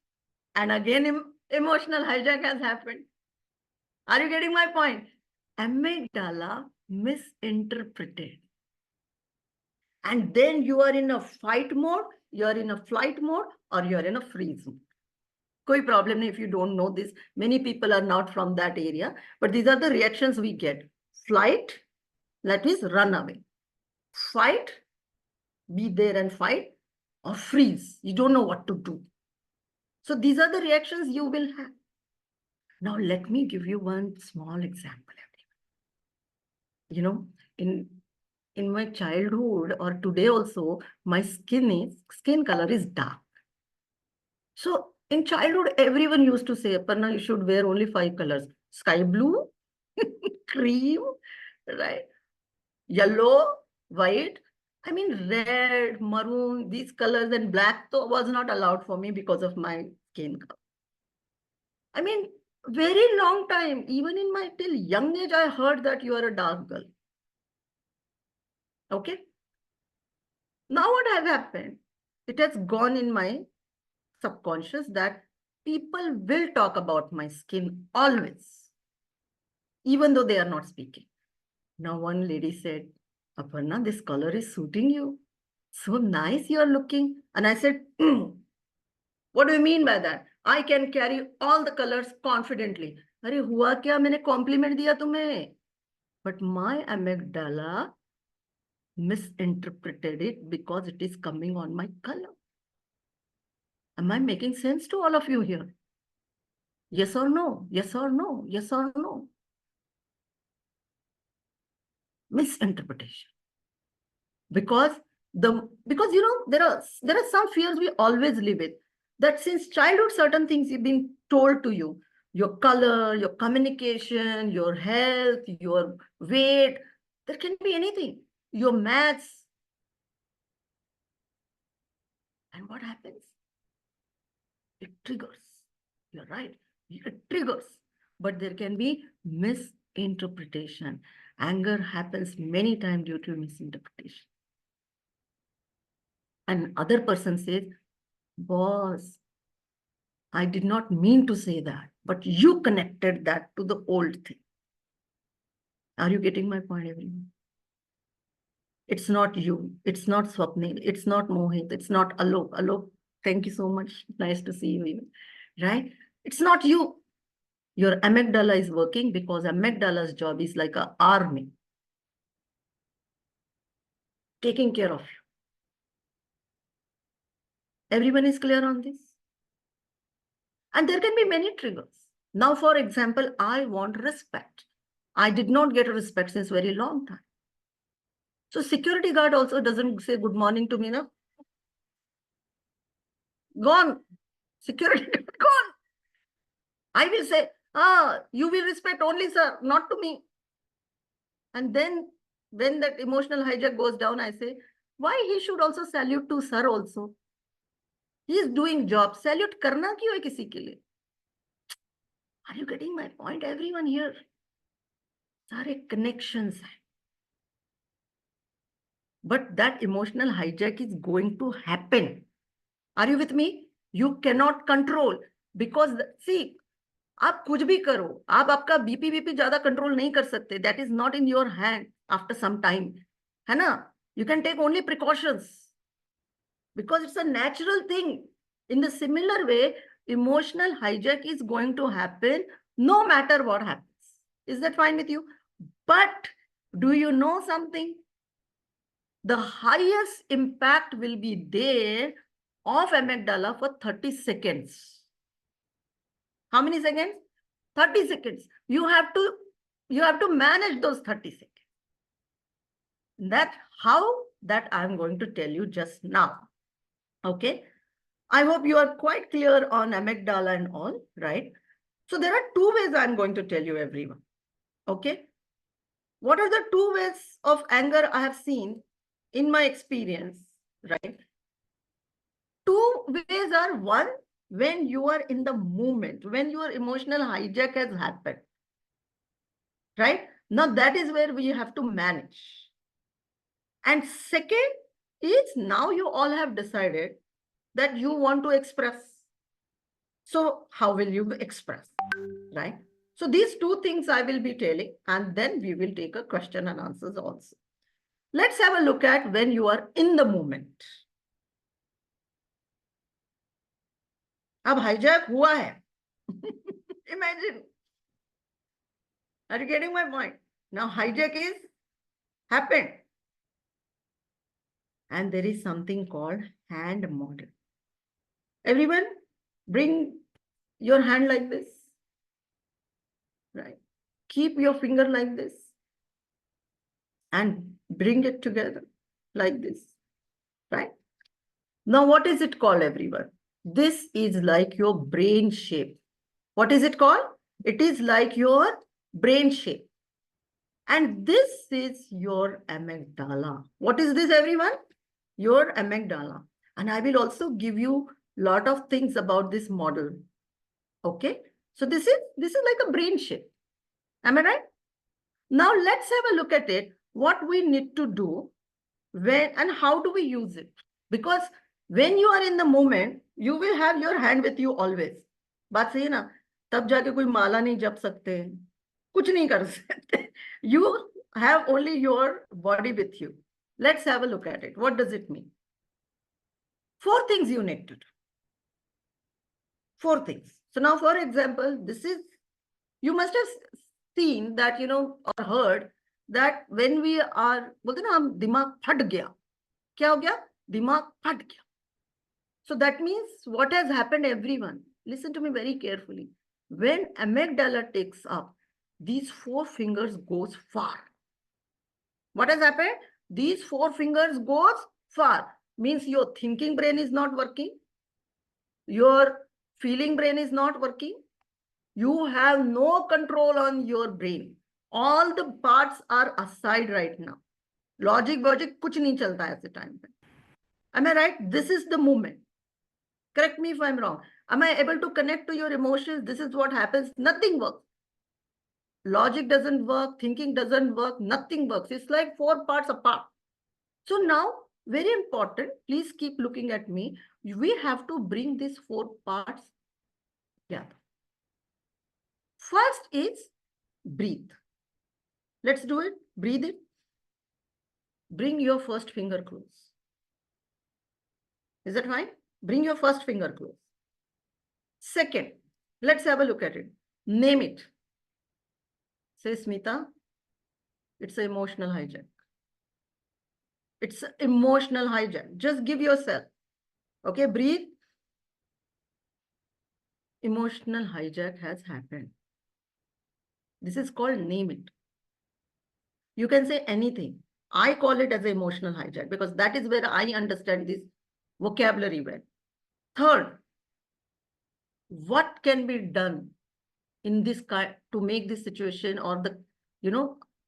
And again, emotional hijack has happened. Are you getting my point? Amygdala misinterpreted. And then you are in a fight mode, you are in a flight mode, or you are in a freeze mode. Koi problem nahi if you don't know this. Many people are not from that area, but these are the reactions we get. Flight, that means run away. Fight, be there and fight, or freeze. You don't know what to do. So these are the reactions you will have. Now let me give you one small example. You know, in my childhood or today also, my skin color is dark. So in childhood, everyone used to say, Aparna, you should wear only 5 colors. Sky blue, cream, right? Yellow, white. I mean, red, maroon, these colors, and black was not allowed for me because of my skin color. I mean, very long time, even in my till young age, I heard that you are a dark girl. Okay. Now what has happened? It has gone in my subconscious that people will talk about my skin always, even though they are not speaking. Now one lady said, Aparna, this color is suiting you. So nice you are looking. And I said, what do you mean by that? I can carry all the colors confidently. Arey hua kya? Maine compliment diya tumhe. But my amygdala misinterpreted it because it is coming on my color. Am I making sense to all of you here? Yes or no? Yes or no? Yes or no? Misinterpretation. Because you know there are some fears we always live with. That since childhood, certain things have been told to you. Your color, your communication, your health, your weight. There can be anything. Your maths. And what happens? It triggers. You're right. It triggers. But there can be misinterpretation. Anger happens many times due to misinterpretation. And other person says, boss, I did not mean to say that, but you connected that to the old thing. Are you getting my point, everyone? It's not you. It's not Swapnil. It's not Mohit. It's not Alok. Alok, thank you so much. Nice to see you even. Right? It's not you. Your amygdala is working because amygdala's job is like an army. Taking care of you. Everyone is clear on this? And there can be many triggers. Now, for example, I want respect. I did not get respect since very long time. So security guard also doesn't say good morning to me, no? Gone. Security guard gone. I will say, you will respect only sir, not to me. And then when that emotional hijack goes down, I say, why he should also salute to sir also? He is doing job. Salute karna kyun hai kisi ke liye? Are you getting my point, everyone here? Sare connections hai. But that emotional hijack is going to happen. Are you with me? You cannot control because see, आप कुछ भी करो, आप आपका BP ज्यादा control नहीं कर सकते. That is not in your hand after some time, है ना? You can take only precautions. because it's a natural thing. In the similar way, emotional hijack is going to happen no matter what happens. Is that fine with you? But do you know something? The highest impact will be there of amygdala for 30 seconds. How many seconds? 30 seconds. You have to manage those 30 seconds. That's how that I'm going to tell you just now. Okay. I hope you are quite clear on amygdala and all, right? So there are two ways I'm going to tell you, everyone. Okay. What are the two ways of anger I have seen in my experience, right? Two ways are: one, when you are in the moment, when your emotional hijack has happened, right? Now that is where we have to manage. And second is, now you all have decided that you want to express. So how will you express, right? So these two things I will be telling, and then we will take a question and answers also. Let's have a look at when you are in the moment. अब hijack हुआ है. Imagine. Are you getting my point? Now hijack is happened. And there is something called hand model. Everyone, bring your hand like this. Right. Keep your finger like this. And bring it together like this. Right. Now, what is it called, everyone? This is like your brain shape. What is it called? It is like your brain shape. And this is your amygdala. What is this, everyone? Your amygdala. And I will also give you a lot of things about this model. Okay. So this is like a brain shape. Am I right? Now let's have a look at it. What we need to do when and how do we use it? Because when you are in the moment, you will have your hand with you always. बात सही है ना? तब जाके कोई माला नहीं जप सकते, कुछ नहीं कर सकते. You have only your body with you. Let's have a look at it. What does it mean? 4 things you need to do. 4 things. So now, for example, this is, you must have seen that, or heard that when we are, बोलते ना हम दिमाग फट गया. क्या हो गया? दिमाग फट गया. So that means what has happened, everyone? Listen to me very carefully. When amygdala takes up, these 4 fingers goes far. What has happened? These 4 fingers goes far. Means your thinking brain is not working. Your feeling brain is not working. You have no control on your brain. All the parts are aside right now. Logic, kuch nahi chalta hai aise time pe. Am I right? This is the moment. Correct me if I'm wrong. Am I able to connect to your emotions? This is what happens. Nothing works. Logic doesn't work. Thinking doesn't work. Nothing works. It's like 4 parts apart. So now, very important, please keep looking at me. We have to bring these 4 parts together. First is breathe. Let's do it. Breathe it. Bring your first finger close. Is that fine? Bring your first finger close. Second, let's have a look at it. Name it. Say, Smita, it's an emotional hijack. It's an emotional hijack. Just give yourself. Okay, breathe. Emotional hijack has happened. This is called name it. You can say anything. I call it as an emotional hijack because that is where I understand this vocabulary well. Third, what can be done in this kind to make this situation, or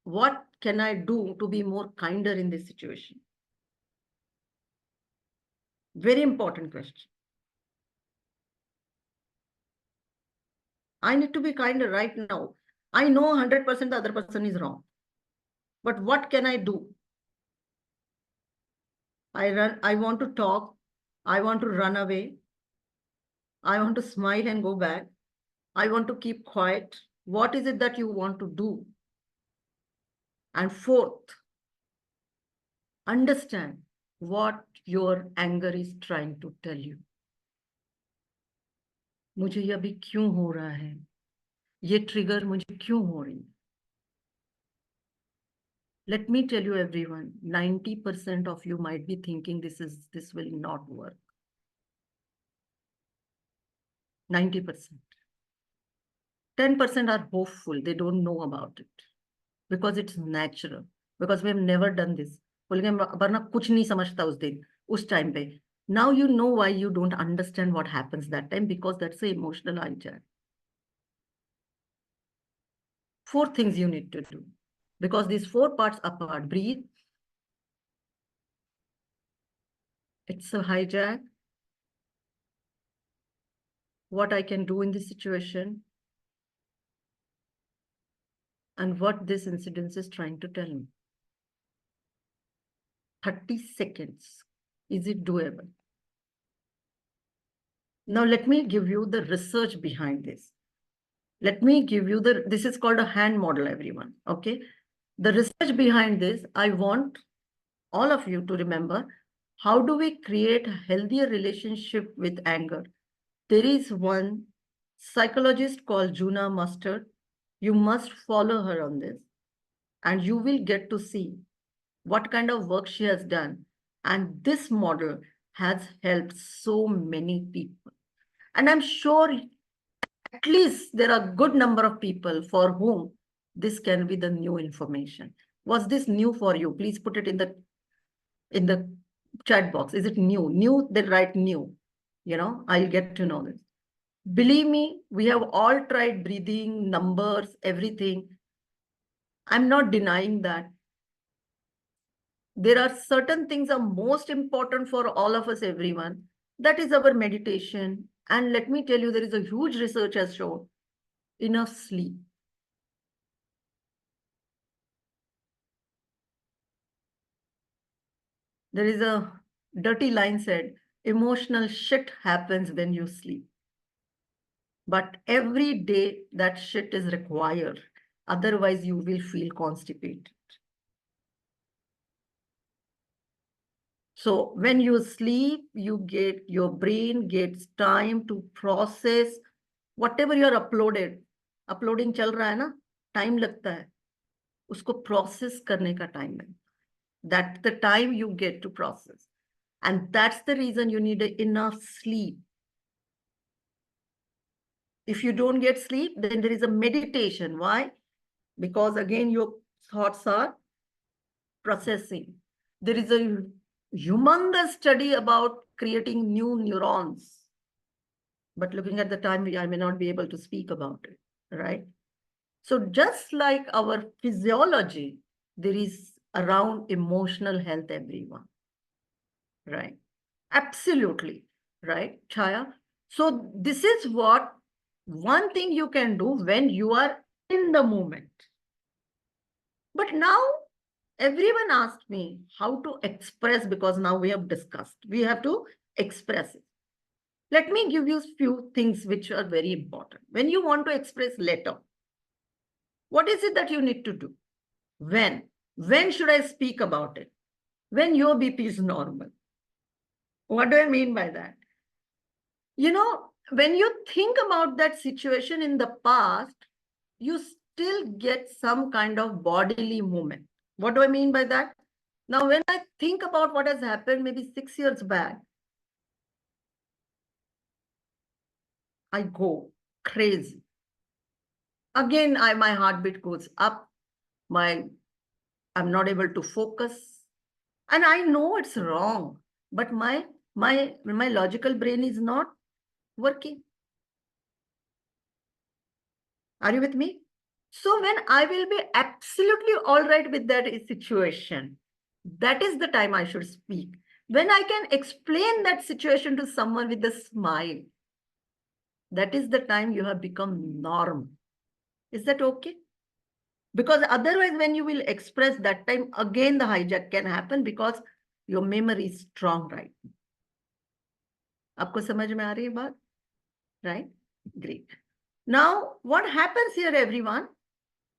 what can I do to be more kinder in this situation? Very important question. I need to be kinder right now. I know 100% the other person is wrong. But what can I do? I want to talk. I want to run away. I want to smile and go back. I want to keep quiet. What is it that you want to do? And fourth, understand what your anger is trying to tell you. मुझे ये अभी क्यों हो रहा है, ये trigger मुझे क्यों हो रही है. Let me tell you everyone, 90% of you might be thinking this will not work. 90%. 10% are hopeful, they don't know about it because it's natural, because we have never done this. बोलेंगे वरना कुछ नहीं समझता उस दिन, उस time पे. Now you know why you don't understand what happens that time, because that's the emotional hijack. 4 things you need to do, because these 4 parts apart. Breathe. It's a hijack. What I can do in this situation, and what this incident is trying to tell me. 30 seconds. Is it doable? Now let me give you the research behind this. Let me give you this is called a hand model, everyone. Okay. The research behind this, I want all of you to remember, how do we create a healthier relationship with anger? There is one psychologist called Juna Mustard. You must follow her on this, and you will get to see what kind of work she has done. And this model has helped so many people. And I'm sure at least there are a good number of people for whom this can be the new information. Was this new for you? Please put it in the chat box. Is it new? New, they write new. You know, I'll get to know this. Believe me, we have all tried breathing, numbers, everything. I'm not denying that. There are certain things are most important for all of us, everyone. That is our meditation. And let me tell you, there is a huge research has shown enough sleep. There is a dirty line said, emotional shit happens when you sleep. But every day that shit is required. Otherwise, you will feel constipated. So when you sleep, your brain gets time to process whatever you are uploaded. Uploading चल रहा है ना, time लगता है. उसको process करने का time है. That's the time you get to process. And that's the reason you need enough sleep. If you don't get sleep, then there is a meditation. Why? Because again, your thoughts are processing. There is a humongous study about creating new neurons. But looking at the time, I may not be able to speak about it, right? So just like our physiology, there is around emotional health, everyone, right? Absolutely, right, Chaya? So this is what one thing you can do when you are in the moment. But now everyone asked me how to express, because now we have discussed, we have to express it. Let me give you a few things which are very important. When you want to express letter, what is it that you need to do? When should I speak about it? When your BP is normal. What do I mean by that? You know, when you think about that situation in the past, you still get some kind of bodily movement. What do I mean by that? Now, when I think about what has happened maybe 6 years back, I go crazy. Again, my heartbeat goes up. I'm not able to focus. And I know it's wrong, but my logical brain is not working. Are you with me? So when I will be absolutely all right with that situation, that is the time I should speak. When I can explain that situation to someone with a smile, that is the time you have become norm. Is that okay? Because otherwise, when you will express that time, again, the hijack can happen because your memory is strong, right? आपको समझ में आ रही है बात? Right? Great. Now, what happens here, everyone?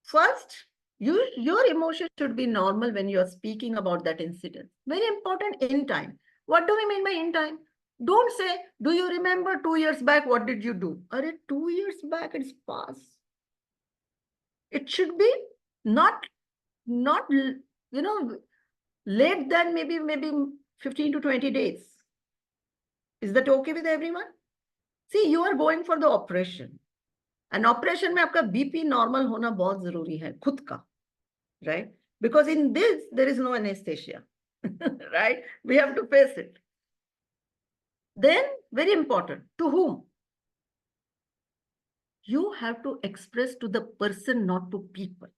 First, Your emotion should be normal when you are speaking about that incident. Very important, in time. What do we mean by in time? Don't say, do you remember 2 years back, what did you do? 2 years back, it's past. It should be not late than maybe 15 to 20 days. Is that okay with everyone? See, you are going for the operation. An operation में आपका BP normal होना बहुत जरूरी है खुद का, right? Because in this there is no anesthesia, right? We have to face it. Then, very important, to whom? You have to express to the person, not to people.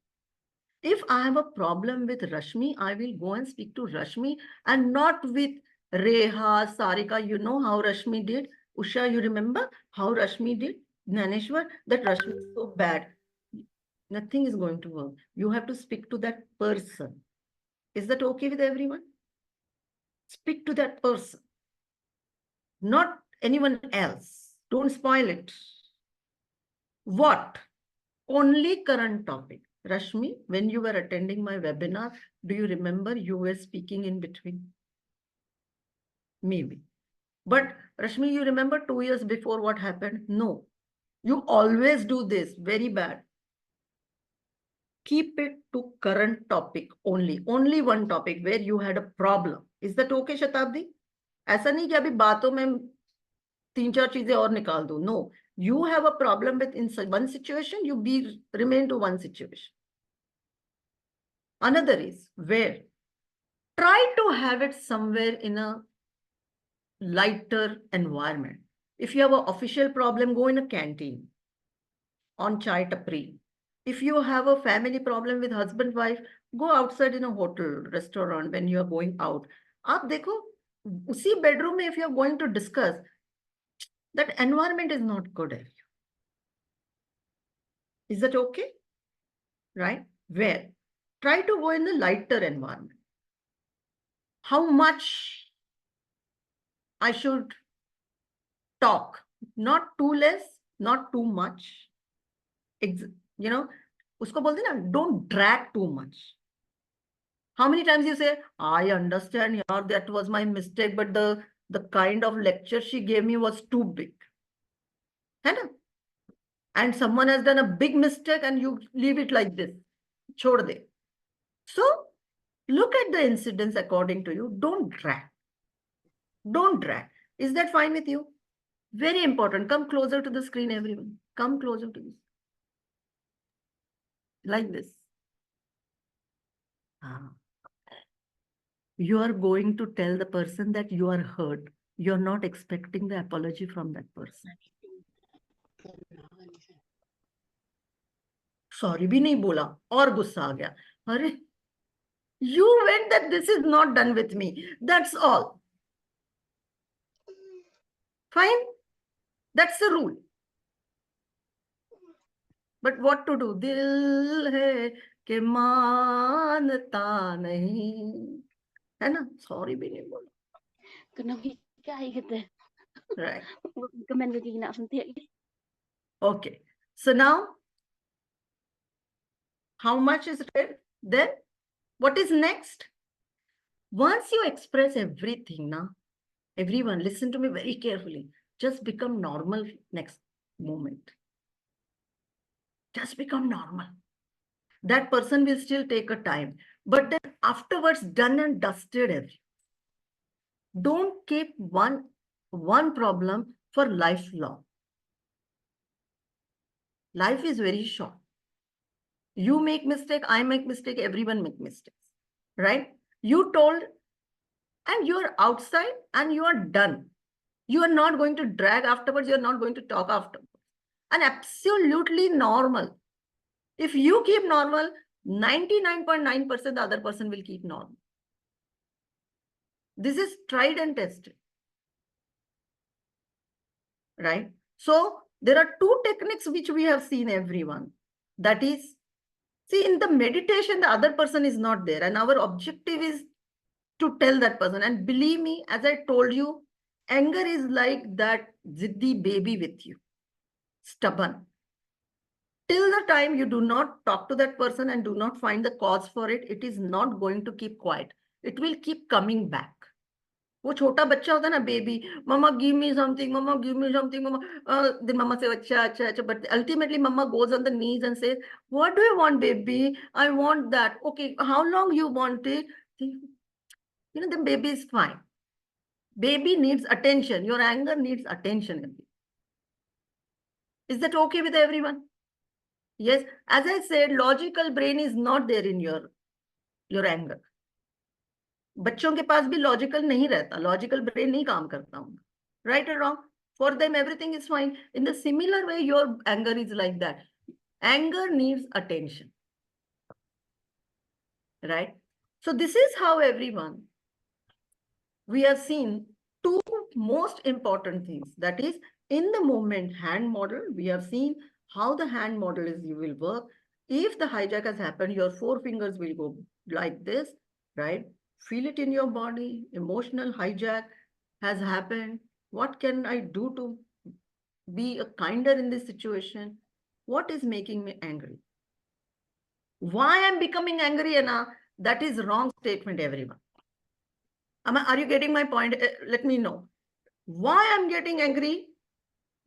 If I have a problem with Rashmi, I will go and speak to Rashmi and not with Reha, Sarika. You know how Rashmi did? Usha, you remember how Rashmi did? Gnaneshwar, that Rashmi is so bad. Nothing is going to work. You have to speak to that person. Is that okay with everyone? Speak to that person, not anyone else. Don't spoil it. What? Only current topic. Rashmi, when you were attending my webinar, do you remember you were speaking in between? Maybe. But Rashmi, you remember 2 years before what happened? No. You always do this. Very bad. Keep it to current topic only. Only one topic where you had a problem. Is that okay, Shatabdi? ऐसा नहीं कि अभी बातों में 3-4 चीजें और निकाल दो. No. You have a problem with in one situation, you remain to one situation. Another is where try to have it somewhere in a lighter environment. If you have an official problem, go in a canteen, on chai tapri. If you have a family problem with husband, wife, go outside in a hotel, restaurant when you are going out. आप देखो, उसी bedroom में if you are going to discuss, that environment is not good. Is that okay? Right? Where? Try to go in a lighter environment. How much I should talk? Not too less, not too much. You know, usko bolte na, don't drag too much. How many times you say, I understand, yeah, that was my mistake, but the kind of lecture she gave me was too big. Hai na? And someone has done a big mistake and you leave it like this. Chhod de. So, look at the incidents according to you. Don't drag. Don't drag. Is that fine with you? Very important. Come closer to the screen, everyone. Come closer to this. Like this. You are going to tell the person that you are hurt. You are not expecting the apology from that person. Sorry भी नहीं बोला और गुस्सा आ गया. अरे, you went that this is not done with me. That's all. Fine. That's the rule. But what to do? दिल है कि मानता नहीं. है ना? Sorry भी नहीं बोला. Right. Okay. So now, how much is it? Then, what is next? Once you express everything, now, everyone, listen to me very carefully. Just become normal next moment. Just become normal. That person will still take a time. But then afterwards, done and dusted everything. Don't keep one problem for lifelong. Life is very short. You make mistake, I make mistake, everyone make mistakes, right? You told and you are outside and you are done. You are not going to drag afterwards. You are not going to talk afterwards. And absolutely normal. If you keep normal, 99.9% the other person will keep normal. This is tried and tested, right? So there are 2 techniques which we have seen, everyone. That is, see, in the meditation, the other person is not there. And our objective is to tell that person. And believe me, as I told you, anger is like that ziddy baby with you. Stubborn. Till the time you do not talk to that person and do not find the cause for it, it is not going to keep quiet. It will keep coming back. वो छोटा बच्चा होता है ना, baby, mama give me something, mama give me something, mama, then mama say अच्छा, but ultimately mama goes on the knees and says, what do you want, baby? I want that. Okay, how long you want it? The baby is fine. Baby needs attention. Your anger needs attention. Is that okay with everyone? Yes, as I said, logical brain is not there in your anger. बच्चों के पास भी logical नहीं रहता, logical brain नहीं काम करता उनका, right और wrong? For them everything is fine. In the similar way your anger is like that. Anger needs attention, right? So this is how everyone, we have seen two most important things. That is, in the movement hand model, we have seen how the hand model is, you will work. If the hijack has happened, your four fingers will go like this, right? Feel it in your body. Emotional hijack has happened. What can I do to be a kinder in this situation? What is making me angry? Why I'm becoming angry, Anna? That is wrong statement, everyone. Are you getting my point? Let me know. Why I'm getting angry?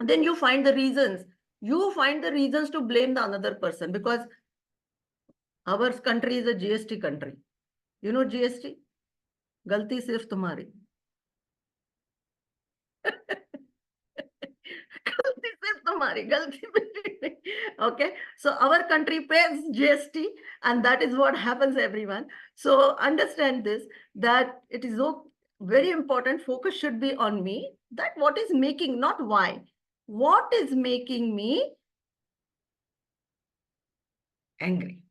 Then you find the reasons. You find the reasons to blame the another person, because our country is a GST country. You know GST? Galti sirf tumhari. Okay, so our country pays GST, and that is what happens, everyone. So understand this, that it is so very important. Focus should be on me, that what is making, not why, what is making me angry.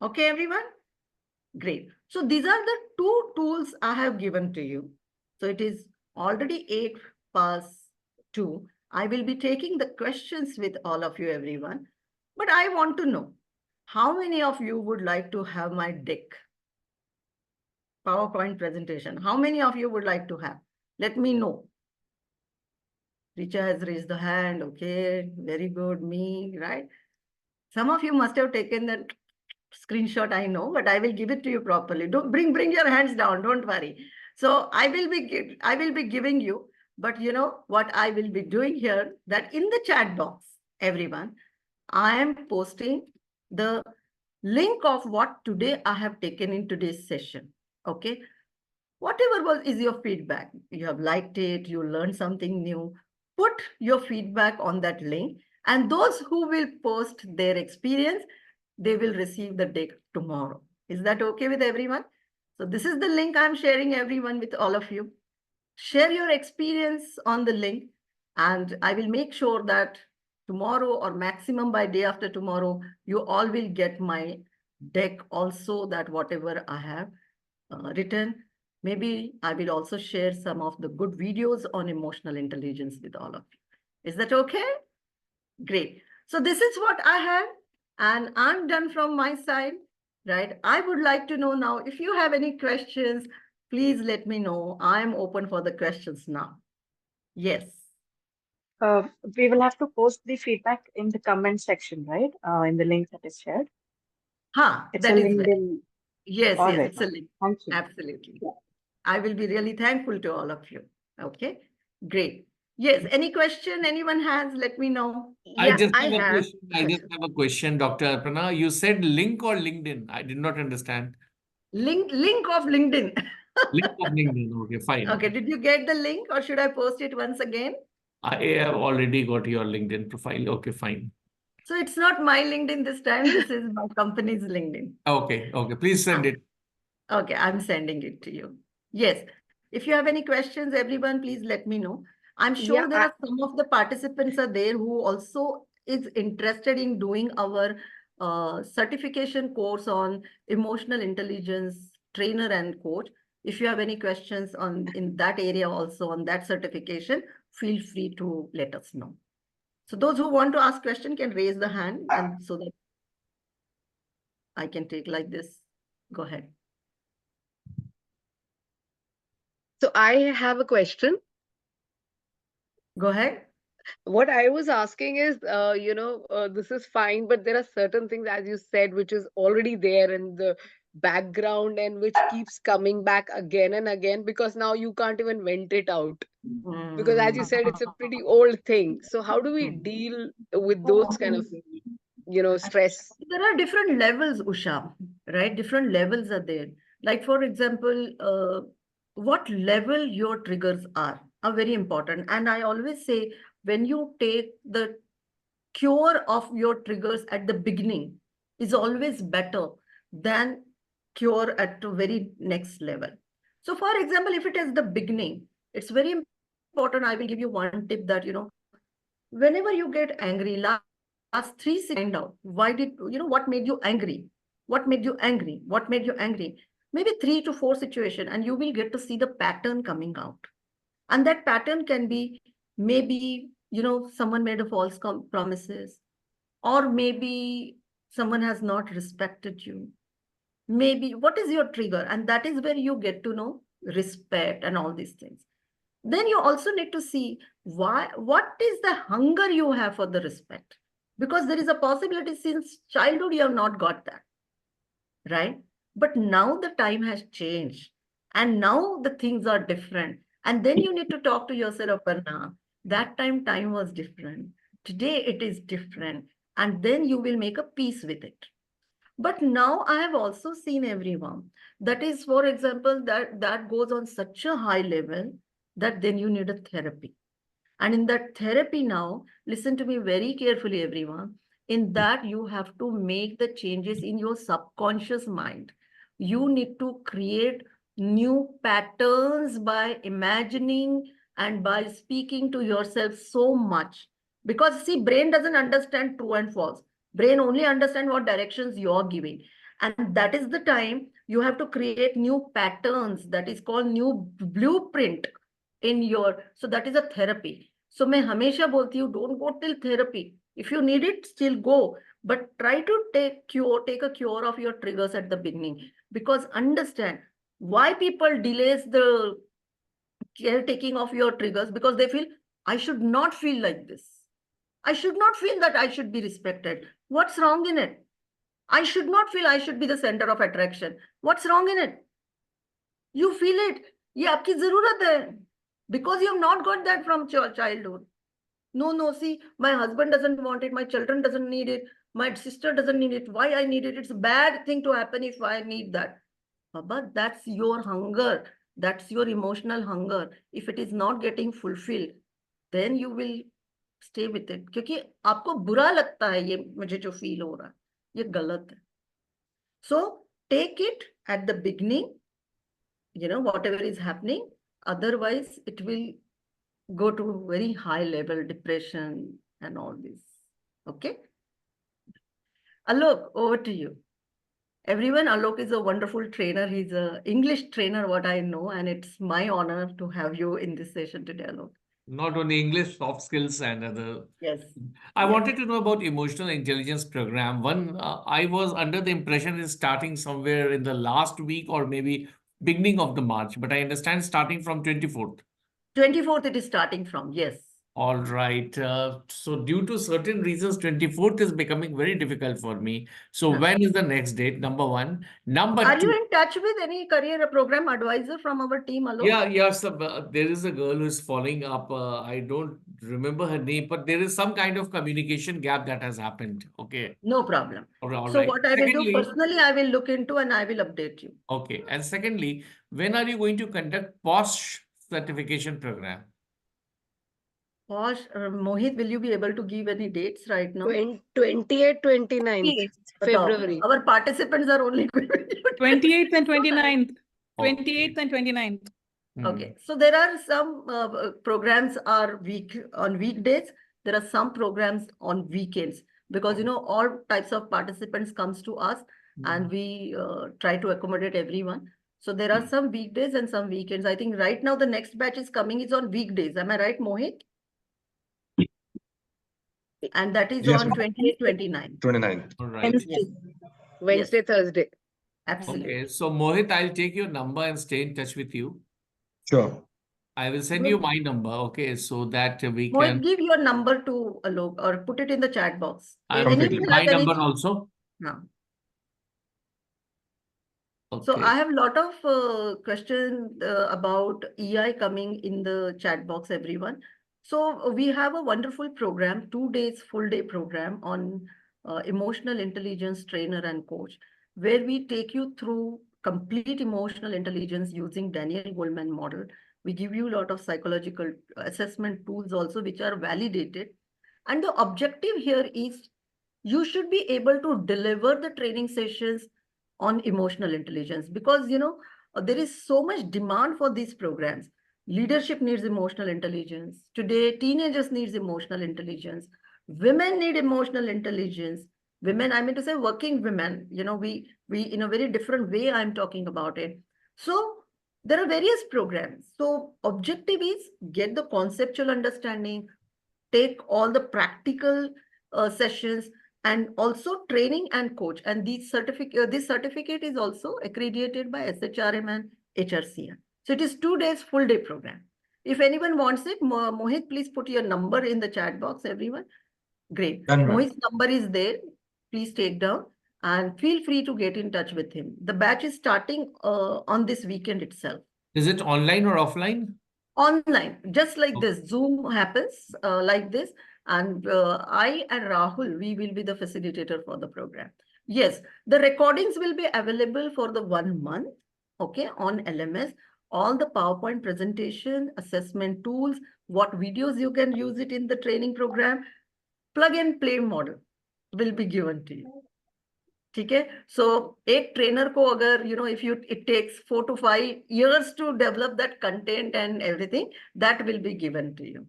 Okay, everyone? Great. So these are the two tools I have given to you. So it is already 8:02. I will be taking the questions with all of you, everyone. But I want to know, how many of you would like to have my deck PowerPoint presentation? How many of you would like to have? Let me know. Richa has raised the hand. Okay, very good. Me, right? Some of you must have taken that screenshot, I know, but I will give it to you properly. Don't bring your hands down. Don't worry. So I will be giving you, but you know what I will be doing here, that in the chat box, everyone, I am posting the link of what today I have taken in today's session. Okay. Whatever is your feedback, you have liked it, you learned something new, put your feedback on that link, and those who will post their experience, they will receive the deck tomorrow. Is that okay with everyone? So this is the link I'm sharing, everyone, with all of you. Share your experience on the link, and I will make sure that tomorrow, or maximum by day after tomorrow, you all will get my deck also, that whatever I have written. Maybe I will also share some of the good videos on emotional intelligence with all of you. Is that okay? Great. So this is what I have, and I'm done from my side, right? I would like to know now, if you have any questions, please let me know. I'm open for the questions now. Yes. We will have to post the feedback in the comment section, right? In the link that is shared. It's that a is LinkedIn. Yes, All yes, right, it's a link. thank you. Absolutely. Yeah. I will be really thankful to all of you. Okay, great. Yes, any question anyone has, let me know. I just have a question. I just have a question, Dr. Aparna. You said link or LinkedIn? I did not understand. Link of LinkedIn. Link of LinkedIn. Okay, fine. Okay, did you get the link, or should I post it once again? I have already got your LinkedIn profile. Okay, fine. So it's not my LinkedIn this time. This is my company's LinkedIn. Okay, please send it. Okay, I'm sending it to you. Yes. If you have any questions, everyone, please let me know. I'm sure there are some of the participants are there who also is interested in doing our certification course on emotional intelligence trainer and coach. If you have any questions in that area also, on that certification, feel free to let us know. So those who want to ask question can raise the hand, and so that I can take like this. Go ahead. So I have a question. Go ahead. What I was asking is, this is fine, but there are certain things, as you said, which is already there in the background and which keeps coming back again and again because now you can't even vent it out. Because as you said, it's a pretty old thing. So how do we deal with those kind of, stress? There are different levels, Usha, right? Different levels are there. Like, for example, what level your triggers are very important. And I always say, when you take the cure of your triggers at the beginning is always better than cure at the very next level. So, for example, if it is the beginning, it's very important. I will give you one tip that, whenever you get angry, last 3 seconds, find out why did, what made you angry? What made you angry? What made you angry? Maybe 3 to 4 situations, and you will get to see the pattern coming out. And that pattern can be maybe, someone made a false promises, or maybe someone has not respected you. Maybe what is your trigger? And that is where you get to know respect and all these things. Then you also need to see what is the hunger you have for the respect, because there is a possibility since childhood you have not got that, right? But now the time has changed and now the things are different, and then you need to talk to yourself, Aparna, that time was different, today it is different, and then you will make a peace with it. But now I have also seen everyone that is, for example, that goes on such a high level that then you need a therapy. And in that therapy now, listen to me very carefully, everyone. In that, you have to make the changes in your subconscious mind. You need to create new patterns by imagining and by speaking to yourself so much. Because see, brain doesn't understand true and false. Brain only understands what directions you're giving. And that is the time you have to create new patterns, that is called new blueprint in your, so that is a therapy. So मैं हमेशा बोलती हूँ, don't go till therapy. If you need it, still go. But try to take a cure of your triggers at the beginning. Because understand why people delays the caretaking of your triggers, because they feel, I should not feel like this. I should not feel that I should be respected. What's wrong in it? I should not feel I should be the center of attraction. What's wrong in it? You feel it. ये आपकी जरूरत है. Because you have not got that from childhood. No, see, my husband doesn't want it, my children doesn't need it, my sister doesn't need it, why I need it? It's a bad thing to happen if I need that. Baba, that's your hunger. That's your emotional hunger. If it is not getting fulfilled, then you will stay with it. क्योंकि आपको बुरा लगता है ये मुझे जो feel हो रहा है, ये गलत है. So take it at the beginning, whatever is happening. Otherwise, it will go to very high level depression and all this. Okay. Alok, over to you. Everyone, Alok is a wonderful trainer. He's an English trainer, what I know, and it's my honor to have you in this session today, Alok. Not only English, soft skills and other. Yes. I wanted to know about emotional intelligence program. I was under the impression is starting somewhere in the last week or maybe beginning of the March, but I understand starting from 24th. 24th it is starting from, yes. All right. So due to certain reasons, 24th is becoming very difficult for me. So when is the next date? Number one. Number Are two. you in touch with any career program advisor from our team, Alok? Yeah. There is a girl who is following up. I don't remember her name, but there is some kind of communication gap that has happened. Okay. No problem. All So right. what I will do personally, I will look into and I will update you. Okay. And secondly, when are you going to conduct POSH certification program? Posh, Mohit, will you be able to give any dates right now? 28th, 29th February. Our participants are only 28th and 29th. 28th and 29th. Okay, so there are some programs are on weekdays. There are some programs on weekends, because all types of participants comes to us and we try to accommodate everyone. So there are some weekdays and some weekends. I think right now the next batch is coming is on weekdays. Am I right, Mohit? And that is on 28th, 29th. 29th. All right. Wednesday, Thursday. Absolutely. Okay, so Mohit, I'll take your number and stay in touch with you. Sure. I will send you my number, okay, so that we Mohit, can. give your number to Alok or put it in the chat box. I'm Anyone putting my has number anything? also. No. So Okay. I have a lot of questions about EI coming in the chat box, everyone. So we have a wonderful program, 2 days, full day program on emotional intelligence trainer and coach, where we take you through complete emotional intelligence using Daniel Goleman model. We give you a lot of psychological assessment tools also, which are validated. And the objective here is you should be able to deliver the training sessions on emotional intelligence because there is so much demand for these programs. Leadership needs emotional intelligence today. Teenagers needs emotional intelligence. Women need emotional intelligence. Women, I mean to say working women, we in a very different way I'm talking about it. So there are various programs. So objective is get the conceptual understanding, take all the practical sessions, and also training and coach. And this certificate is also accredited by SHRM and HRCM. So it is 2 days full day program. If anyone wants it, Mohit, please put your number in the chat box, everyone. Great. Mohit's number is there. Please take down and feel free to get in touch with him. The batch is starting on this weekend itself. Is it online or offline? Online, just like this. Zoom happens like this. And I and Rahul, we will be the facilitator for the program. Yes, the recordings will be available for the 1 month, okay, on LMS. All the PowerPoint presentation, assessment tools, what videos you can use it in the training program, plug and play model will be given to you. ठीक है, so एक trainer को अगर if it takes 4 to 5 years to develop that content and everything, that will be given to you.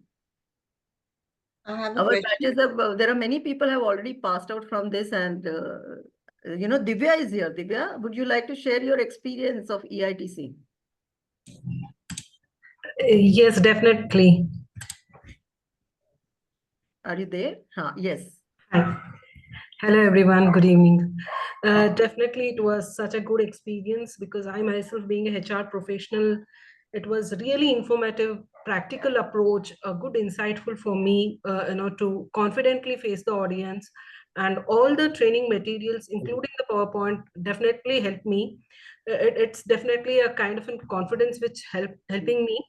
I have a Our question. batches there are many people have already passed out from this, and Divya is here. Divya, would you like to share your experience of EITC? Yes, definitely. Are you there? Yes. Hi. Hello, everyone. Good evening. Definitely, it was such a good experience because I myself, being a HR professional, it was really informative, practical approach, a good insightful for me, to confidently face the audience. And all the training materials, including the PowerPoint, definitely helped me. It's definitely a kind of a confidence which helping me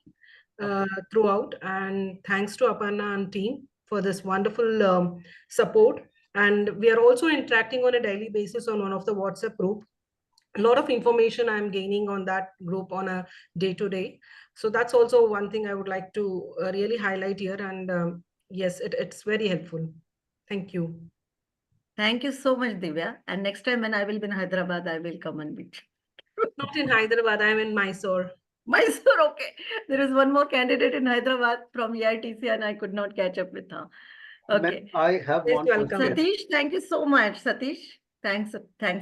throughout. And thanks to Aparna and team for this wonderful support. And we are also interacting on a daily basis on one of the WhatsApp group. A lot of information I'm gaining on that group on a day-to-day. So that's also one thing I would like to really highlight here. And yes, it's very helpful. Thank you. Thank you so much, Divya. And next time when I will be in Hyderabad, I will come and meet. Not in Hyderabad, I'm in Mysore. Mysore, okay. There is one more candidate in Hyderabad from EITC and I could not catch up with her. Okay. I have one question. Satish, thank you so much. Satish, thanks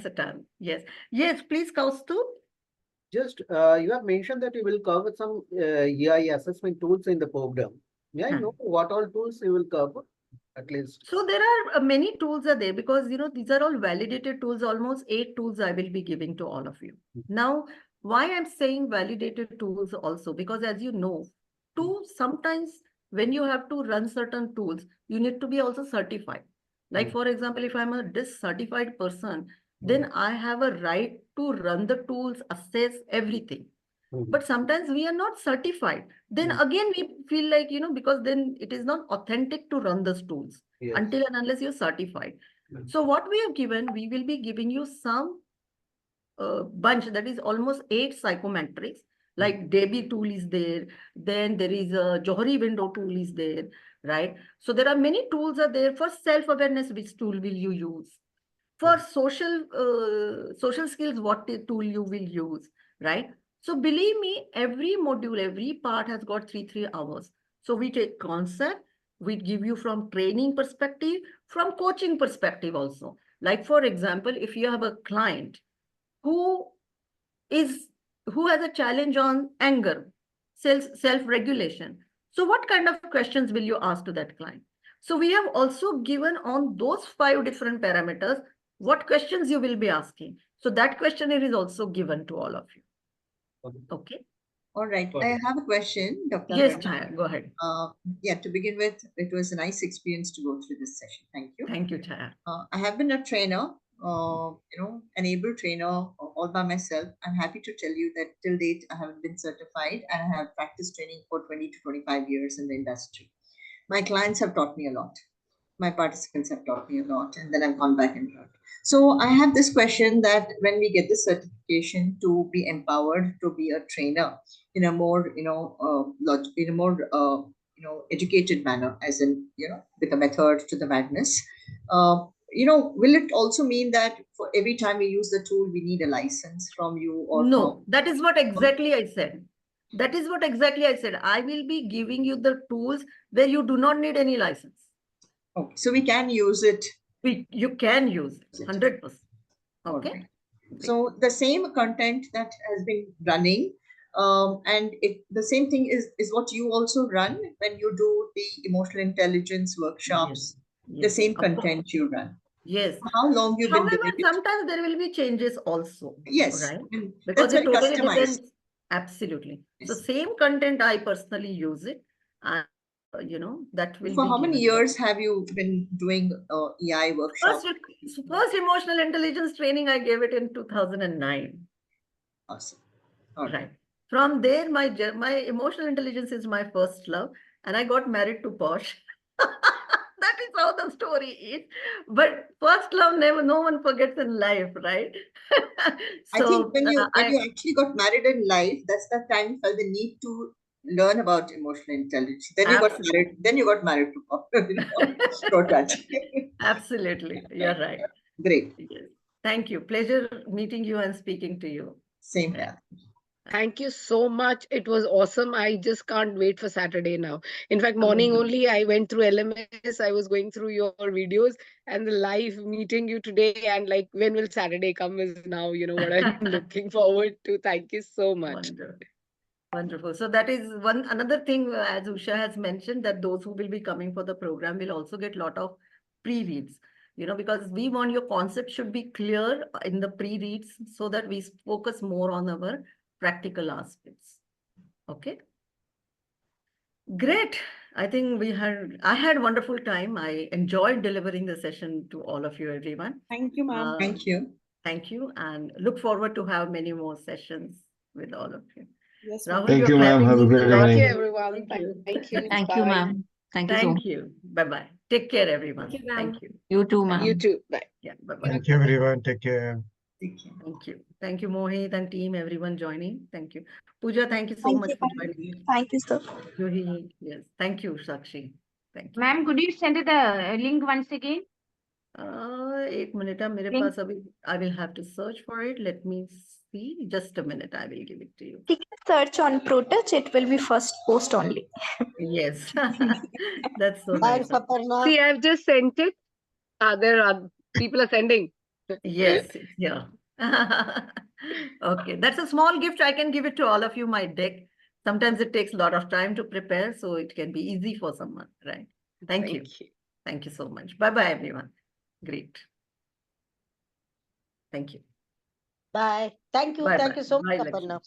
a ton. Yes. Yes, please, Kaustu. Just, you have mentioned that you will cover some EI assessment tools in the program. May I know what all tools you will cover? At least. So there are many tools are there because these are all validated tools. Almost 8 tools I will be giving to all of you. Now, why I'm saying validated tools also, because as you know, sometimes when you have to run certain tools, you need to be also certified. Like for example, if I'm a DIS certified person, then I have a right to run the tools, assess everything. But sometimes we are not certified. Then again, we feel like, because then it is not authentic to run those tools until and unless you're certified. So what we have given, we will be giving you some bunch that is almost 8 psychometrics. Like Debbie tool is there. Then there is a Johari window tool is there, right? So there are many tools are there. For self-awareness, which tool will you use? For social skills, what tool you will use, right? So believe me, every module, every part has got 3 hours. So we take concept, we give you from training perspective, from coaching perspective also. Like for example, if you have a client who has a challenge on anger, self-regulation. So what kind of questions will you ask to that client? So we have also given on those 5 different parameters, what questions you will be asking. So that questionnaire is also given to all of you. Okay. All right. I have a question, Dr. Yes, Aparna. Chaya, go ahead. Yeah, to begin with, it was a nice experience to go through this session. Thank you. Thank you, Chaya. I have been a trainer, an able trainer all by myself. I'm happy to tell you that till date, I haven't been certified and I have practiced training for 20 to 25 years in the industry. My clients have taught me a lot. My participants have taught me a lot, and then I've gone back and learned. So I have this question that when we get this certification to be empowered to be a trainer in a more, educated manner, as in, with a method to the madness, will it also mean that for every time we use the tool, we need a license from you? Or no, that is what exactly I said. That is what exactly I said. I will be giving you the tools where you do not need any license. Okay, so we can use it. You can use it 100%. Okay. Right. So the same content that has been running, and the same thing is what you also run when you do the emotional intelligence workshops. Yes. The same content you run. Yes. How long you've been doing it? Sometimes there will be changes also. Yes. Right? Because it totally depends. Absolutely. Yes. So same content, I personally use it. And, that will For be how many given. years have you been doing EI workshops? First emotional intelligence training, I gave it in 2009. Awesome. Right. From there, my emotional intelligence is my first love, and I got married to Posh. That is how the story is. But first love, no one forgets in life, right? So, I think when you actually got married in life, that's the time you felt the need to learn about emotional intelligence. Then you got married. Then you got married to Protouch. Absolutely, you're right. Great. Yes. Thank you. Pleasure meeting you and speaking to you. Same here. Thank you so much. It was awesome. I just can't wait for Saturday now. In fact, morning only I went through LMS. I was going through your videos and the live meeting you today. And like, when will Saturday come is now, what I'm looking forward to. Thank you so much. Wonderful. So that is another thing, as Usha has mentioned, that those who will be coming for the program will also get a lot of pre-reads, because we want your concept should be clear in the pre-reads so that we focus more on our practical aspects. Okay. Great. I think I had wonderful time. I enjoyed delivering the session to all of you, everyone. Thank you, ma'am. Thank you. Thank you. And look forward to have many more sessions with all of you. Yes, Rahul, thank you, ma'am. Have a great evening. Thank you, everyone. Thank you. Thank you, ma'am. Thank you so much. Thank you. Bye-bye. Take care, everyone. Thank you. You too, ma'am. You too. Bye. Yeah, bye-bye. Thank you, everyone. Take care. Thank you. Thank you, Mohit and team, everyone joining. Thank you. Pooja, thank you so much for joining. Thank you, sir. Juhi, yes. Thank you, Sakshi. Thank you. Ma'am, could you send the link once again? 1 minute. मेरे पास अभी, I will have to search for it. Let me see. Just a minute. I will give it to you. You can search on Protouch. It will be first post only. Yes. That's so Thanks, nice. Aparna. See, I've just sent it. There are people are sending. Yes. Yeah. Okay. That's a small gift. I can give it to all of you, my deck. Sometimes it takes a lot of time to prepare, so it can be easy for someone, right? Thank you. Thank you so much. Bye-bye, everyone. Great. Thank you. Bye. Thank you. Bye-bye. Thank you so Bye, much, Lakshmi. Aparna.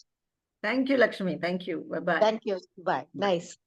Thank you, Lakshmi. Thank you. Bye-bye. Thank you. Bye. Nice.